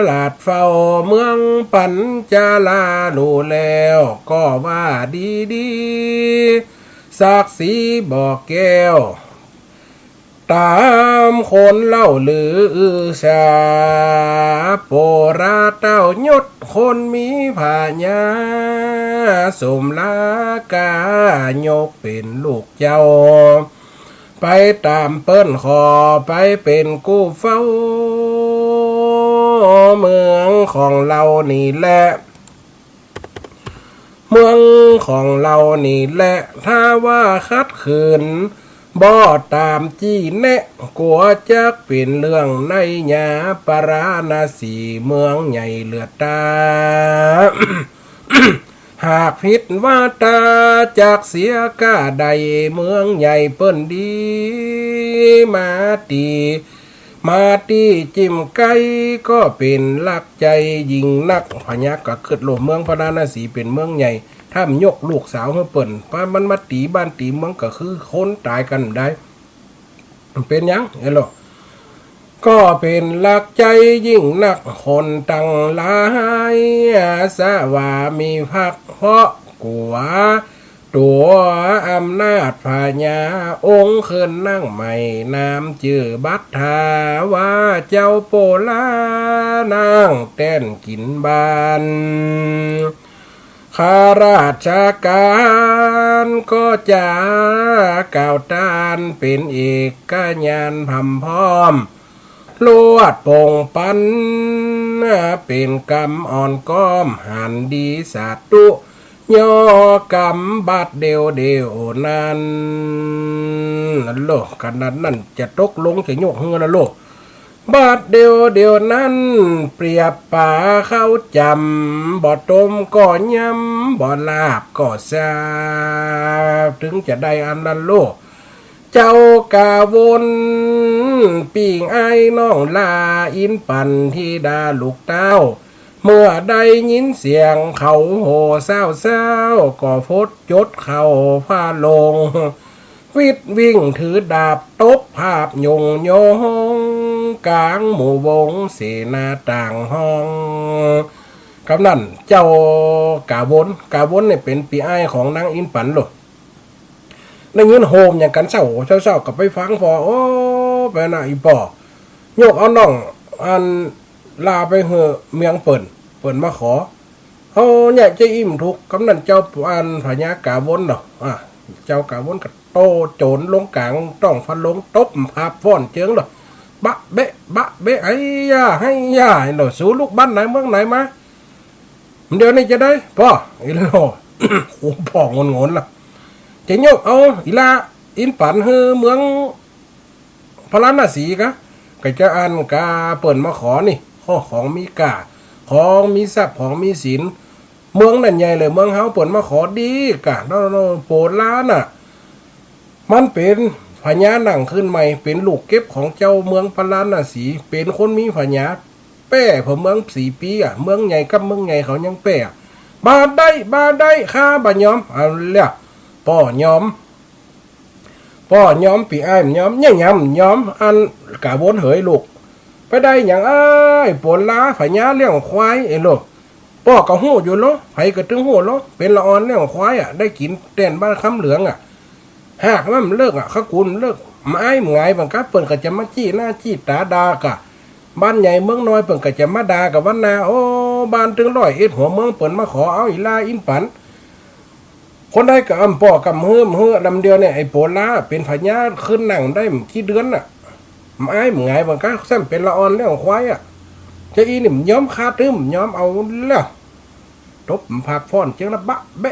ลาดเฝ้าเมืองปัญจาลาดูแล้วก็ว่าดีศักดิ์ศรีบอกแก้วตามคนเล่าลือชาโปราเต้ายศคนมีผาญาสมลากายกเป็นลูกเจ้าไปตามเปิ้นขอไปเป็นกู้เฝ้าเมืองของเรานี่แหละเมืองของเรานี่แหละถ้าว่าคัดขืนบ่ตามจี้แนะกลัวจักเป็นเรื่องในญาปราณสีเมืองใหญ่เลือดตา หากผิดว่าตาจากเสียก้าใดเมืองใหญ่เปิ้นดีมาตีจิ้มไก่ก็เป็นลักใจยิงนักพญาก็เกิดโลเมืองพราณสีเป็นเมืองใหญ่ถ้ามยกลูกสาวให้เปิ้นป้ามันมาตีบ้านตีเมืองก็คือคนตายกันได้เป็นยังเห็นหรอก็เป็นลักใจยิ่งนักคนตั้งหลายสว่ามีพักเพราะกลัวตัวอำนาจพญาองค์ขึ้นนั่งใหม่นามจื่อบัตทาว่าเจ้าโปลานางเต้นกินบานข้าราชการก็จะกล่าวตานเป็นเอกญาณพำพร้อมลวดปงปันเป็นกรรมอ่อนก้อมหันดีสาตุย่อกำบัดเดียวนั้นโลกขนาดนั้นจะตกลงจะโยกเฮือนะโลก บาดเดียวนั้นเปรียบป่าเข้าจำบ่ต้มก็ยำบ่ลาบก็ซาถึงจะได้อันนั้นโลเจ้ากาวนปีงไอ้น้องลาอินปันที่ดาลูกเต้าเมื่อได้ยินเสียงเขาโห่เศร้าก็พดจดเข้าผ้าลงวิดวิ่งถือดาบตบภาพยงโยงกลางหมู่วงเสนาต่างห้องกำนั่นเจ้ากาวนเนี่ยเป็นปีไอ้ของนางอินปันหรอในเงินโฮมอย่างกันเศร้ากับไปฟังพอโอ้ไปน่ะอีป่อโยกเอาน้องอันลาไปเหอะเมียงเปิ่นมาขอเขาเนี่ยจะอิ่มทุกกำนันเจ้าอันพญากาวนเนาะเจ้ากาวนกับโตโจรลงกลางต้องฟันลงตบภาพฟ้อนเจิงเนาะบะเบะไอ้ย่าให้ย่าเนาะสู้ลูกบ้านไหนเมืองไหนมาเดี๋ยวนี้จะได้พ่ออีโลโอ้พ่องนล่ะจะโยกเอาอีลาอินปันเฮือเมืองพระราณสีกะก็จะอันกาเปิ่นมาขอนี่ข้อของมีกาของมีทรัพย์ของมีศีลเมืองนั่นใหญ่เลยเมืองเฮาเปิ่นมาขอดีกะโปรดล้านน่ะมันเป็นพญานั่งขึ้นใหม่เป็นลูกเก็บของเจ้าเมืองพระราณสีเป็นคนมีพญาแป้เมือง4 ปีเมืองใหญ่กับเมืองใหญ่เขายังแป้บาได้ข้าบ่ยอมเอาแล้วป้อยอมปีอ้ายยอมเนี่ยยอมอันกะวนเหยลูกไปได้อย่างอ้ายปนล้าพญาเลี้ยงควายไอ้ลูกป้อก็ฮู้อยู่โลไผก็ถึงฮู้โลเป็นละออนเลี้ยงควายได้กินเต้นบ้านคำเหลืองหากมันเลิกเขากุนเลิกไม้หงายบังคับเปิ้นก็จะมาจี้หน้าจี้ตาดากะบ้านใหญ่เมืองน้อยเปิ้นก็จะมาดากับวันนาโอ้บ้านถึง100 หัวเมืองเปิ้นมาขอเอาอีลาอินปันคนได้กับอำป่อกับเฮือลำเดียวเนี่ยไอ้โปลาเป็นพญาขึ้นนั่งได้กี่เดือนไม้หงายบังคับซ้ำเป็นละออนเรื่องควายจะอีนี่ย้อมคาตึมย้อมเอาแล้วตบผักฟ้อนเจ้าละบะเ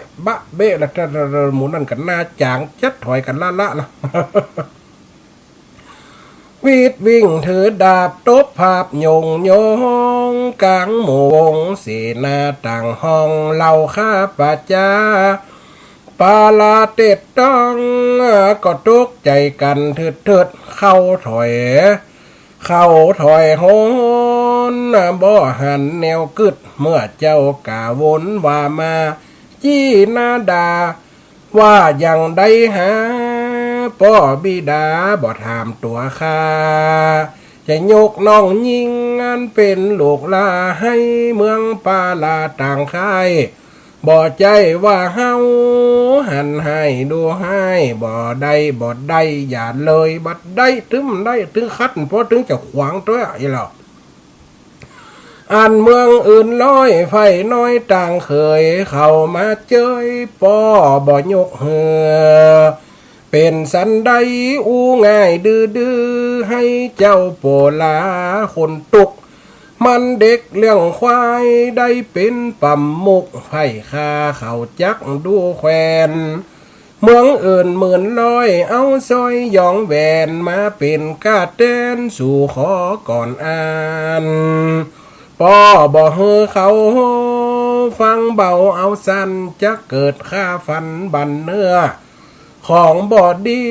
บะละหมูนั่นกันหน้าจางจัดถอยกันละนะวีดวิ่งถือดาบตบภาพยงโยงกลางหมู่วงเสนาต่างห้องเหล่าข้าปัจจาปาลาเต็ดต้องก็ตกใจกันเถิดเข้าถอยโหนบ่หันแนวกึดเมื่อเจ้ากาวนว่ามาจี้นาดาว่ายังได้หาป้อบิดาบ่ถามตัวข้าจะยกน้องยิงงานเป็นลูกลาให้เมืองปาลาต่างค่ายบ่ใจว่าเฮาหันให้ดูให้บ่ได้อย่าเลยบัดได้ถึงคัดเพราะถึงจะขวางตัวไอ้หรอกอันเมืองอื่นลอยไฟน้อยต่างเคยเข้ามาเจยป้อบ่ยกเหือเป็นสันใดอู้ง่ายดื้อให้เจ้าโปลาคนตุกมันเด็กเลี้ยงควายได้เป็นปั่มมุกไผ่คาเขาจักดูแควนเมืองอื่น10,000เอาซอยยองแหวนมาเป็นกาเต้นสู่ขอก่อนอ่านป้อบ่เฮอเขาฟังเบาเอาสั้นจะเกิดค่าฟันบันเนื้อของบอดดี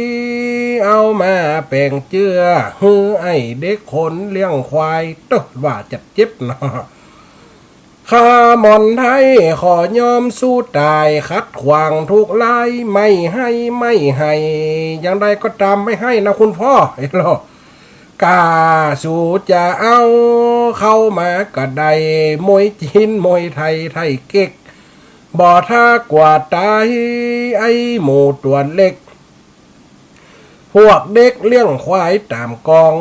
เอามาแปลงเจือฮือไอเด็กคนเลี้ยงควายตกว่าจัดเจ็บเนาะข้ามอนไทยขอยอมสู้ตายคัดขวางทุกลายไม่ให้อย่างใดก็ตามไม่ให้นะคุณพ่อเห็นหรอกาสู่จะเอาเข้ามากระไดมวยจีนมวยไทยเก๊กบ่ท่ากว่าตายไอ้หมูตัวเล็กพวกเด็กเลี้ยงควายตามกอง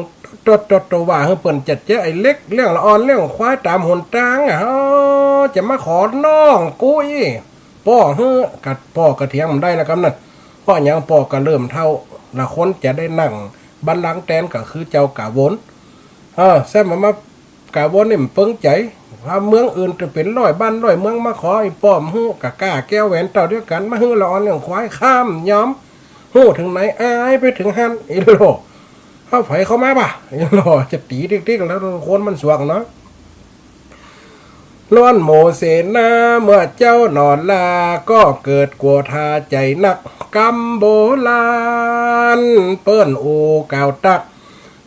ตัวว่าเฮ้เปิ้นจัดเจ้าไอ้เล็กเลี้ยงละอ่อนเลี้ยงควายตามหนทางจะมาขอน้องกุ้ยป้อเฮ้กัดป้อกระเทียมได้แล้วครับนั่นป้อยังป้อก็เริ่มเท่าละคนจะได้นั่งบัลลังก์แตนก็คือเจ้ากาวนแซ่บมากาวนนี่มันเปิ้งใจว่าเมืองอื่นจะเป็น100 บ้าน100 เมืองมาขอไอ้ป้อมฮื้อกะก้าแก้วแหวนเต่าเดียวกันมาฮื้อละอ่อนเรื่องควายข้ามย้อมฮู้ถึงไหนอายไปถึงหันอีโล เอาไผเข้ามาป่ะหล่อจะตีติ๊กๆแล้วคนมันสวงเนาะล้วนโมเสนาเมื่อเจ้านอนลาก็เกิดกลัวทาใจนักกำโบลานเปิ้นอูเก่าตัก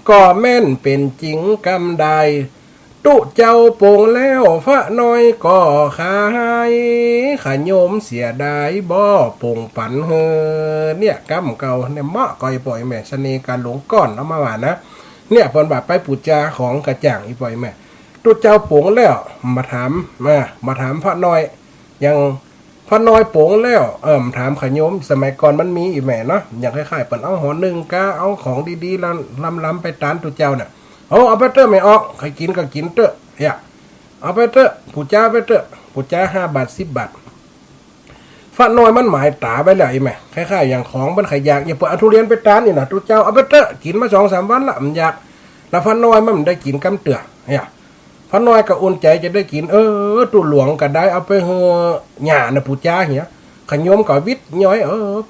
ก็แม่นเป็นจริงกำใดตุเจ้าโป่งแล้วพระน้อยก็ขายขโยมเสียดายบ่อโป่งปันเฮอเนี่ยกำเก่าเนี่ยเหมาะก่อยปล่อยแม่ชนีการหลงก้อนเอามาว่านะเนี่ยเพิ่นบาดไปปูจาของกระจ่างอีปล่อยแม่ตุเจ้าโป่งแล้วมาถามพระน้อยยังพระน้อยโป่งแล้วถามขโยมสมัยก่อนมันมีอีแม่เนาะอย่างคล้ายๆเปิ้นเอาหอหนึ่งกะเอาของดีๆล้ำไปตานตุเจ้าเนี่ยเอาไปเตอะไม่ออกใครกินก็กินเตอะเอาไปเตอะผู้จ้าไปเตอะผู้จ้า5 บาท 10 บาทฟ้าน้อยมันหมายตาไปแล้วไอ้แม่คล้ายๆอย่างของมันขยากอย่าเปิดเอาทุเรียนไปตานนี่นะตุเจ้าเอาไปเตอะกินมา2-3 วันละมันอยากแล้วฟ้าน้อยมันได้กินกำเตือฟ้าน้อยก็อุ่นใจจะได้กินตุหลวงก็ได้เอาไปเฮหญ้าน่ะผู้จ้าเหี้ยขยมก็วิทย้อย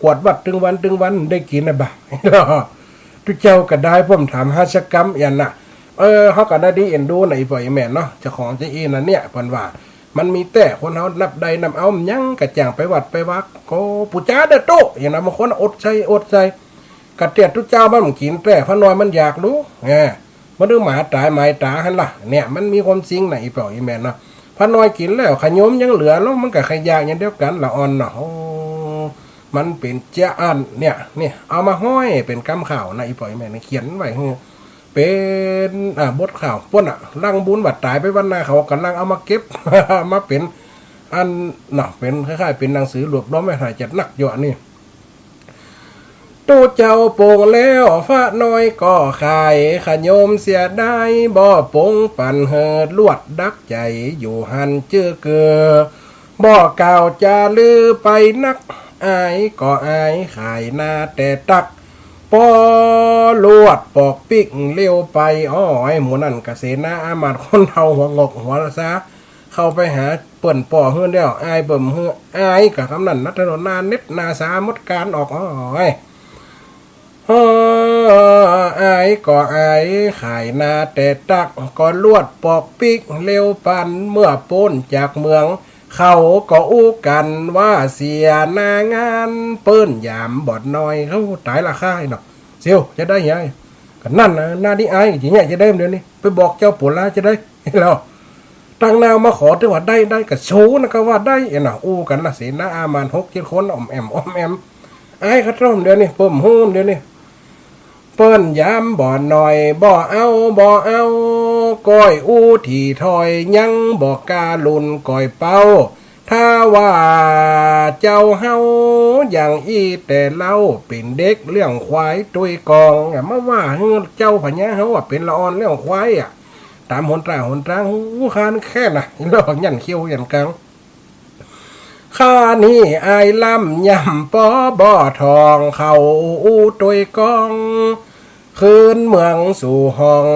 กวดวัดตึงวันได้กินนะบ่ตุเจ้าก็ได้ผมถาม5 กรรมอย่างน่ะเขาก็ได้ดีเอ็นดูในปล่อยแม่เนาะเจ้าของเจ้าเอ็นน่ะเนี่ยเพิ่นว่ามันมีแต่คนเฮานับใดนำเอายังกระจ่างไปวัดไปวักโกปู่จ้าเด้อโตอย่างนั้นบางคนอดใจกระเตียดทุกเจ้ามันกินแต่พระน้อยมันอยากรู้มันดูหมาตายหมายตาหั่นล่ะเนี่ยมันมีความจริงในปล่อยแม่เนาะพระน้อยกินแล้วขยมยังเหลือแล้วมันก็ขยะอย่างเดียวกันละอ่อนเนาะมันเป็นเจ้าอันเนี่ยเอามาห้อยเป็นกำข่าวในปล่อยแม่เขียนไว้เป็นบทข่าวพวกร่างบุญบัดตายไปวันหน้าเขากำลังเอามาเก็บ มาเป็นอันเป็นคล้ายๆเป็นหนังสือรวบรวมไว้ถ่ายจัดนักเยอะนี่ตู้เจ้าโป่งแล้วฟ้าน้อยก็ขายขยมเสียได้บ่โป่งปั่นเหิดลวดดักใจอยู่หันเจือเกือบ่เก่าจะลือไปนักอายก็อายขายหน้าแต่ตักปอลวดปอกปิกเลี้ยวไปไอ้หมูนั่นกเสนาอามาดคนเฮาหัวงอกหัวละซะเข้าไปหาเปิ่นป่อเฮือนแล้วอายเบิ่มเฮืออายกับคำนั้นนัทนนนาเน็ตนาสามดการออกอายก็อายขายนาแต่ตักก็ลวดปอกปิกเลี้ยวปันเมื่อป้นจากเมืองเขาก็อู้กันว่าเสียหน้างานเปิ้นยามบอดน้อยเขาตายละค่ายเนาะเซียวจะได้ยังกันนั่นนะหน้าที่ไอ้จีเนี่ยจะได้เดี๋ยวนี้ไปบอกเจ้าปู่ลาจะได้แล้วตั้งแนวมาขอถึงว่าได้กับโชว์นะก็ว่าได้เนาะอู้กันละเสียหน้าอามัน6-7 คนอมแอมไอ้เขาต้มเดี๋ยวนี้ปุ่มหุ้มเดี๋ยวนี้เปิ้นยามบ่อนหน่อยบ่เอาก้อยอู้ที่ถอยยังบ่กาลุนก้อยเป้าถ้าว่าเจ้าเฮาอย่างอีแต่เล่าเป็นเด็กเรื่องควายตุยกองมาว่าเจ้าพญาเฮาเป็นละอ่อนเรื่องควายตามหนตราหูคานแค่น่ะแล้วยันเขี้ยวยันกังข้านี่อายล่ำยำปอบ่อทองเขาอู้ตุยกองคืนเมืองสู่ห้อง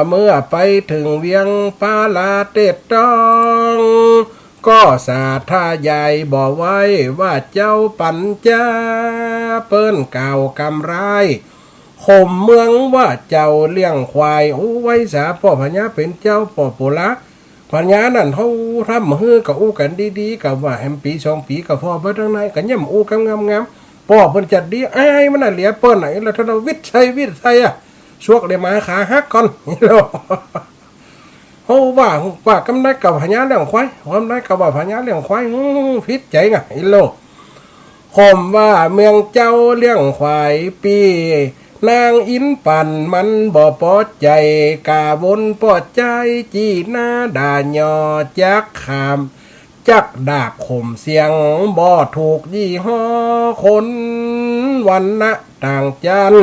เมื่อไปถึงเวียงปาลาเต็ดตองก็สาธาใหญ่บอกไว้ว่าเจ้าปัญจาเปิ้นเก่ากำไรข่มเมืองว่าเจ้าเลี้ยงควายไว้สาพ่อพญาเป็นเจ้าป่อปุระพญานั่นเขาทำฮือกับอู้กันดีๆกับว่าแฮมปี2 ปีกับพ่อไปทางไหนกันย่ำอู้กันงามพ่อเปิ้นจัดดีไอ้มันน่ะเหลียเปิ้นไหนแล้วท่านวิทย์ชัยช่วงเดี๋ยวมาขาหักก่อนนี่แล้วโอ้ว่ากำได้กับพญาเลี้ยงควายกำได้กับว่าพญาเลี้ยงควายพิษใจไงอีโลข่มว่าเมืองเจ้าเลี้ยงควายปีนางอินปั่นมันบ่ปอดใจกาวนปอดใจจีหน้าด่ายอจักขามจักดาบข่มเสียงบ่ถูกยี่ห้อคนวันนะต่างจัน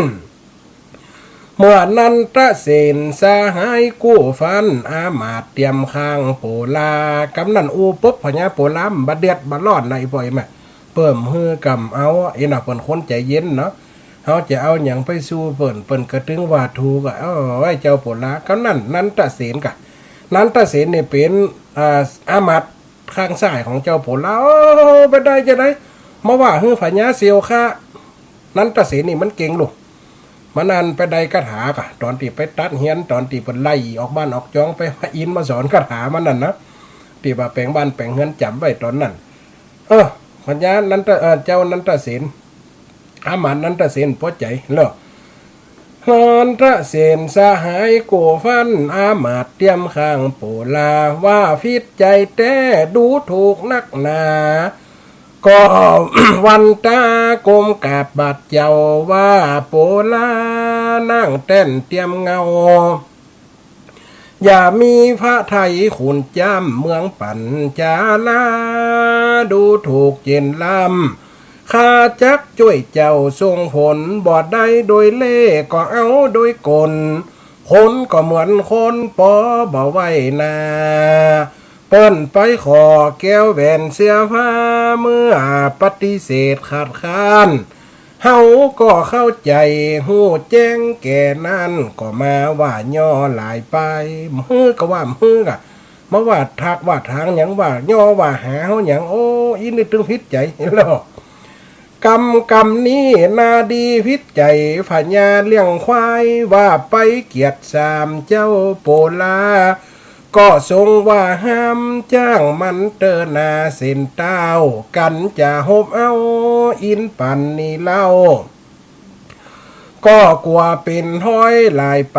เมื่อนั้นตะเสนสาหายกู้ฟันอามาตเตรียมข้างโปลากำนันอูปุ๊บพญาโปลามบะเดียดบะรอดในปล่อยแม่เปิ่มฮือกำเอาน่ะเปิ้นคนใจเย็นเนาะเฮาจะเอาหยังไปสู้เปิ้นกระตึงว่าถูกไอ้เจ้าโปลากำนั้นตะเสนกะนั้นตะเสนนี่เป็นอามาตข้างซ้ายของเจ้าโปลาไปได้จะได้มาว่าฮือพญาเสียวค่ะนั้นตะเสนนี่มันเก่งลูก มันนั่นไปใดคาถากะตอนที่ไปตัดเฮียนตอนที่เพิ่นไล่ออกบ้านออกจองไปพระอินทร์มาสอนคาถามันนั่นนะที่ว่าแปลงบ้านแปลงเฮือนจำไว้ตอนนั้นปัญญานั้นเจ้านั้นตะเสนอามันนั้นตะเสนพอใจเนาะนันตะเสนสหายโกฟันอามาตเตรียมข้างโปลาว่าฟิตใจแต่ดูถูกนักหนาก็ วันตากลมกาบบาดเจ้าว่าโปลานั่งเต้นเตรียมเงาอย่ามีพระไทยขุนจ้ำเมืองปั่นจาลาดูถูกเย็นลำข้าจักช่วยเจ้าทรงผลบอดได้โดยเล่ก็เอาโดยกลคนก็เหมือนคนปอบ่ไว้นาเปิ้นไปขอแก้วแหวนเสียผ้าเมื่อปฏิเสธขาดค้านเฮาก็เข้าใจหูแจ้งแก่นั้นก็มาว่าย่อหลายไปมือก็ว่ามือกะมาว่าทักว่าทางหยังว่าย่อว่าหาเฮาหยังโอ้อินนี่ตึงพิษใจเนาะกรรมนี้นาดีพิษใจพญาเลี้ยงควายว่าไปเกียรติสามเจ้าโปลาก็ทรงว่าห้ามจ้างมันเตอนาเส้นเต้ากันจะหบเอาอินปันนี่เล่าก็กลัวเป็นห้อยหลายไป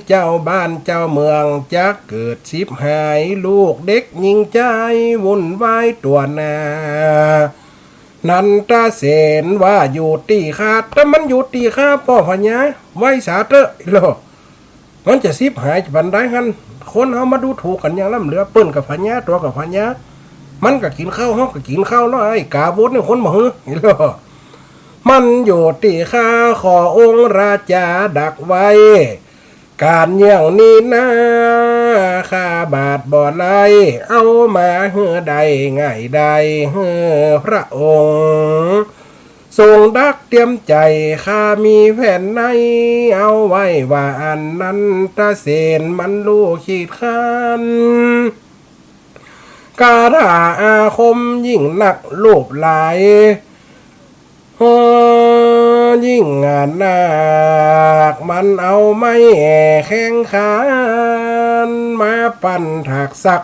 เจ้าบ้านเจ้าเมืองจะเกิดชิบหายลูกเด็กยิงใจวุ่นวายตัวนานันตาเสนว่าอยู่ตีคาแต่มันอยู่ตีคาป่อพญาไว้สาเตอะโลมันจะชิบหายจะบันได้ฮันคนเขามาดูถูกกันอย่างล่ำเหลือเปิ้นกับพญาตัวกับพญามันก็กินข้าวเขาก็กินข้าวแล้วไอ้กาบดเนี่ยคนมาฮือโลมันอยู่ตีคาขอองค์ราชาดักไว้การอย่างนี้นะข้าบาทบ่อไลเอามาเฮือใดง่ายใดเฮือพระองค์ทรงดักเตรียมใจข้ามีแผ่นในเอาไว้ว่าอันนั้นตาเสนมันลูกขีดขันกาถาอาคมยิ่งหนักลูบหลายยิ่งงานหนักมันเอาไม่แข้งขานมาปั่นถักสัก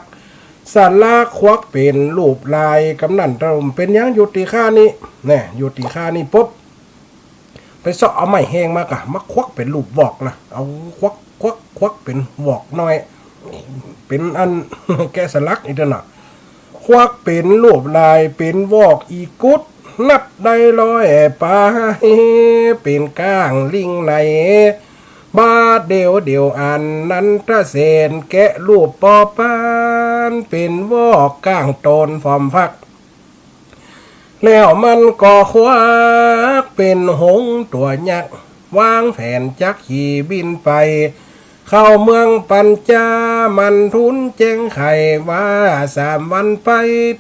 สันลากควักเป็นรูปลายกำนันตรมเป็นยังยุติค่านี่เนี่ยยุติค่านี่ปุ๊บไปเสาะเอาไม้แห้งมากะมาควักเป็นรูปบอกนะเอาควักเป็นบอกหน่อยเป็นอันแกะสลักอีกน่ะควักเป็นรูปลายเป็นวอกอีกุดนับได้ร้อยปลาเป็นก้างลิงไหนบาดเดียวอันนั้นตะเสนแกะรูปปอปานเป็นวอกก้างโตนฟอมฟักแล้วมันก็ควักเป็นหงตัวยักษ์วางแผนจักขี่บินไปเข้าเมืองปัญจามันทุนแจ้งไขว่า3 วันไป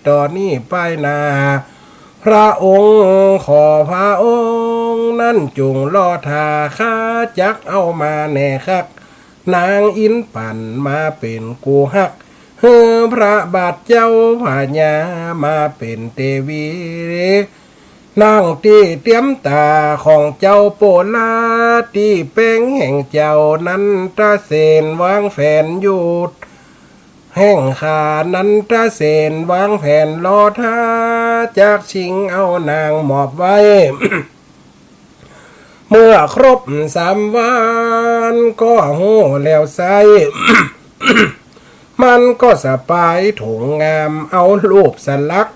ต่อนี้ไปนาพระองค์ขอพระองค์นั่นจุงรอทาข้าจักเอามาแน่คักนางอินปั่นมาเป็นกูฮักพระบาทเจ้าพญามาเป็นเทวีนั่งที่เตรียมตาของเจ้าโปลาที่เป้งแห่งเจ้านั้นตาเสนวางแผนอยู่แห่งขานั้นตาเสนวางแผนรอท่าจากชิงเอานางหมอบไว้ เมื่อครบ3 วันก็หูแล้วไซ มันก็สะปายถุงงามเอารูปสลัก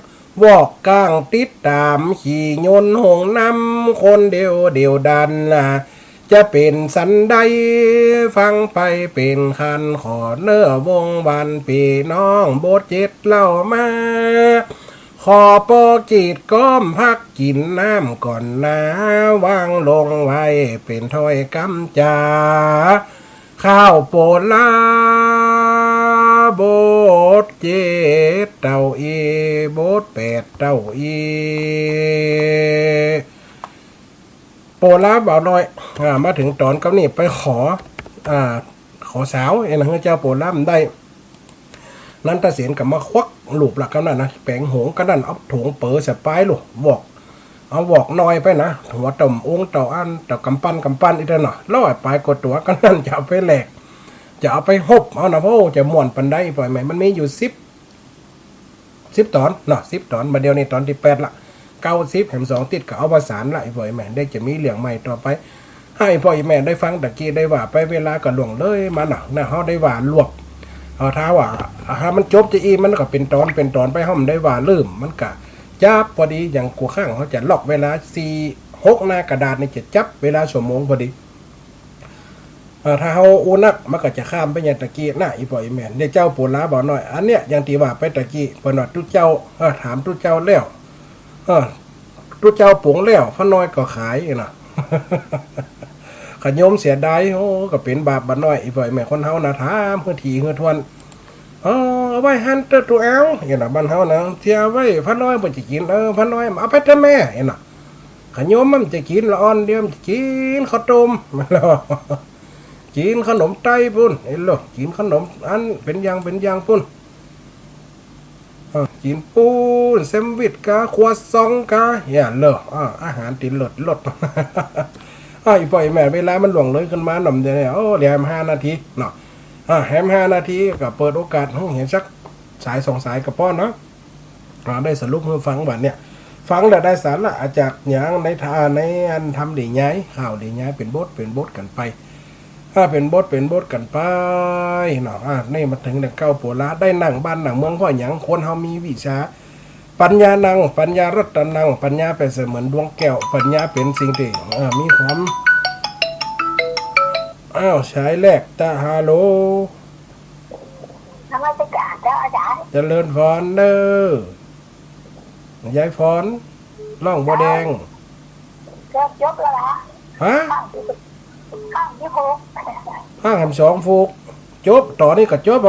วอกก้างติดตามขี่ยนต์หงน้ำคนเดียวดันจะเป็นสันใดฟังไปเป็นคันขอเนื้อวงวันปีน้องโบท7เล่ามาขอปอกีดก้อมพักกินน้ำก่อนนะวางลงไว้เป็นถ้อยกำจาข้าวโปลาโบท7เต้าอีโบท8เต้าอีโปลาบ่าวน้อยมาถึงตอนกับนี่ไปขอสาวไอ้นางเจ้าโปลามันได้นั้นตาเสียนกับมาควักหลูบหลักกันนั่นนะแปลงหงกันนั่นเอาถุงเปิดสปายหลูบอก เอาวอกน้อยไปนะหัวต่อมองต่ออันต่อกำปั้นอีกแล้วเนาะร้อยปลายกดตัวก็นั่นจะเอาไปแหลกจะเอาไปหบเอานะเพราะจะม่วนปันได้ปล่อยไหมมันมีอยู่10ตอนเนาะ10 ตอนมาเดียวในตอนที่8ละ90แถม2ติดก็เอาประสานละไอ้ปล่อยแม่ได้จะมีเรื่องใหม่ต่อไปให้ปล่อยแม่ได้ฟังตะกี้ได้ว่าไปเวลาก็หลวงเลยมาเนาะนะเฮาได้ว่าลวกเอาท้าว่าถ้ามันจบจะอีมันก็เป็นตอนไปเฮามันได้ว่าลืมมันก็จับพอดีอย่างกูข้างเขาจะล็อกเวลา4-6หน้ากระดาษนี่จะจับเวลาชั่วโมงพอดีถ้าเฮาอูนักมันก็จะข้ามไปอย่างตะกี้น่ะอีปล่อยแม่นได้เจ้าโปลาบ่น้อยอันเนี้ยอย่างที่ว่าไปตะกี้เพิ่นว่าทุเจ้าถามทุเจ้าแล้วทุเจ้าปวงแล้วพระน้อยก็ขายน่ะ ขยมเสียดายโอ้ก็เป็นบาปบ่น้อยอีปล่อยแม่คนเฮานะถามเฮือทีเฮือทวนเอาไว้หันเตอตัวแอลอย่างน่ะบ้านเฮานะเที่ยไว้พระน้อยบ่จะกินพระน้อยเอาไปเถอะแม่เห็นน่ะขยมมันจะกินละอ่อนเดียวมันจะกินข้าวต้มมันแล้วกินขนมไต้ปุ่นเห็นหรอกินขนมอันเป็นอย่างปุ่นกินปูนแซมวิชกาครัวซองกาอย่าเลยอาหารติดลดอีปล่อยแม่เวลามันหลวงเลยขึ้นมาหน่อมเดียวเนี่ยเดี๋ยว5 นาทีเนาะแฮม5 นาทีก็เปิดโอกาสให้เห็นสักสาย2 สายกับป้อนเนาะได้สรุปให้ฟังแบบเนี้ยฟังแล้วได้สาระอาจากอย่างในอันทำดีย้ายข่าวดีย้ายเป็นบทกันไปถ้าเป็นบทกันไปเนาะนี่มาถึงเก้าปัวละได้นั่งบ้านนั่งเมืองพ่อหยังคนเฮามีวิชาปัญญานังปัญญารัตนังปัญญาเป็นเสมือนดวงแก้วปัญญาเป็นสิ่งที่มีความใช้แรกตาฮาโลนมัสการเจ้าอาจารย์เจริญพรเด้อยายพรล่องบัวแดงจบแล้วล่ะฮะข้างที่6ห้างแหม2ฟูกจบต่อนี่ก็จบ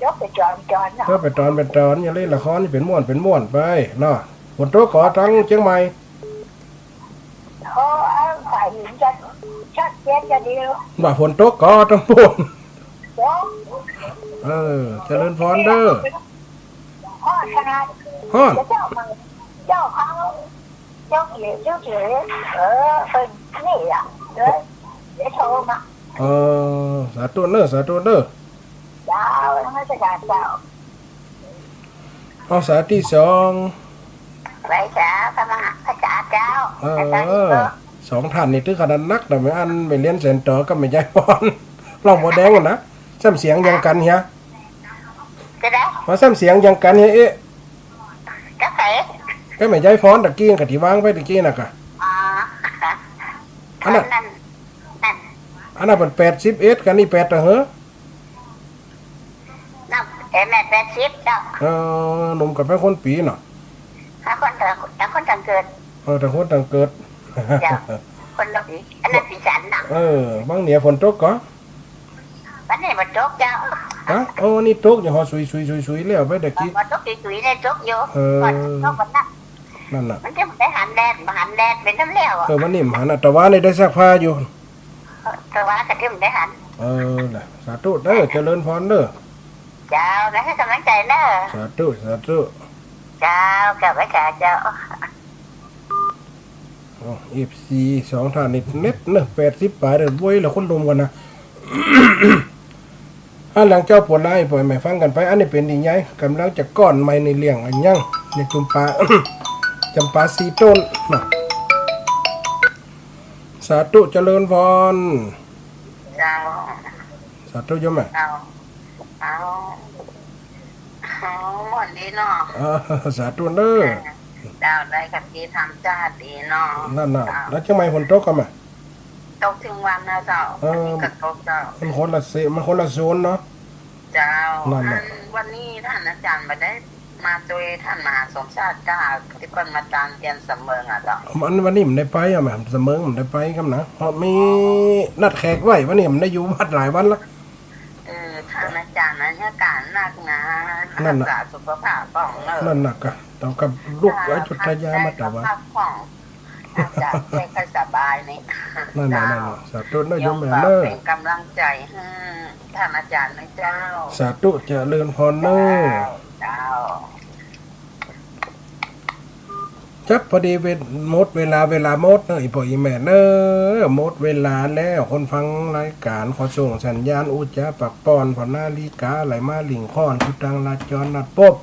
จบไปจอนเนาะก็ไปตอนอย่าเล่นละครนี่เป็นม่วนไปเนาะฝนตกขอทั้งเชียงใหม่ฝ่ายหญิงจะชัดเจนจะดีว่าฝนตกก็ต้องป่วนจบเจริญพรเด้อพ่อชนะเจ้าเขาเจ้าเกี่ยวเป็นนี่อ่ะเดี๋ยวโทรมาสาธุเด้อเจ้านมัสการเจ้าเอาสาที่2ไปจ้าพระมหาพระจ่าเจ้า2 ท่านนี่ถึงขนาดนักแต่ไม่อันไปเรียนเซนเตอร์ก็ไม่ใจพรล่องบัวแดงนะซ้ำเสียงยังกันเฮียจะได้มาซ้ำเสียงยังกันเฮียก็ใส่ก็ไม่ใจพรตะกี้กับที่วางไปตะกี้น่ะกะอันนั้นเป็น81กันนี่8เหรอแม่80เจ้าหนุ่มกับเป็นคนปีเนาะคนต่างเกิดแต่คนต่างเกิดคนละปีอันนั้นปีสันนะบางเนี่ยฝนตกก็วันนี้มันตกเจ้านี่ตกอย่างหอซุยแล้วไปตะกี้มันตกซุยเลยตกอยู่ก่อนตกวันนั่นน่ะมันจะได้หันแดดเป็นน้ำเลี้ยววันนี้หันแต่ว่านี่ได้ซักผ้าอยู่แต่ว่าก็ที่มันได้หันน่ะสาธุเด้อเจริญพรเด้อเจ้าแล้วให้กำลังใจเด้อสาธุเจ้ากับไว้ค่ะเจ้าFC 2 ท่านนี่เน็ตนะ80 ปลายเด้อบ่อยแล้วคนดมกันนะหลังเจ้าปวดไล่ปล่อยไม่ฟังกันไปอันนี้เป็นดีไงกำลังจะก้อนไม้ในเลี้ยงอันยังในจำปา4 ต้นนะสาธุเจริญพรสาธุโยมแม่หมดดีเนาะสาธุเด้อดาวได้กับที่ทำจ้าดีเนาะนั่นน่ะแล้วจังไมฝนตกกันไหมตกถึงวันนะเจ้ากับตกเจ้ามันคนละโซนเนาะเจ้าวันนี้ท่านอาจารย์มาได้มาโดยท่านมหาสมชาติจ้าที่คนมาตามเตียนเสมอเจ้าวันนี้มันได้ไปแม่เสมอมันได้ไปกันนะเพราะมีนัดแขกไว้วันนี้มันได้อยู่วัดหลายวันละท่านอาจารย์นั้นอาการหนักนะรักษาสุขภาพของนั่นหนักอะต่อกับลูกไอ้จุดทายามาแต่ว่าอาจารย์ใจค่อยสบายนี่นั่นสาธุนะโยมแม่เนอเป็นกำลังใจให้ท่านอาจารย์นะเจ้าสาธุเจริญพรเนอเจ้า จับพอดีหมดเวลาหมดเนอะอีพ่ออีแม่เนอะหมดเวลาแล้วคนฟังรายการขอส่งสัญญาณอุจจาปักปอนพอนาฬิกาไหลมาลิงค้อนทุตังลาจรนัดปบ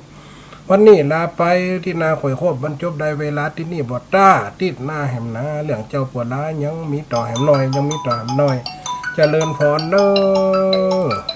วันนี้ลาไปที่นาข่อยโคบบรรจบได้เวลาที่นี่บอต้าติดหน้าแหมนาเรื่องเจ้าปวดร้ายยังมีต่อแหมหน่อยเจริญพรเนอะ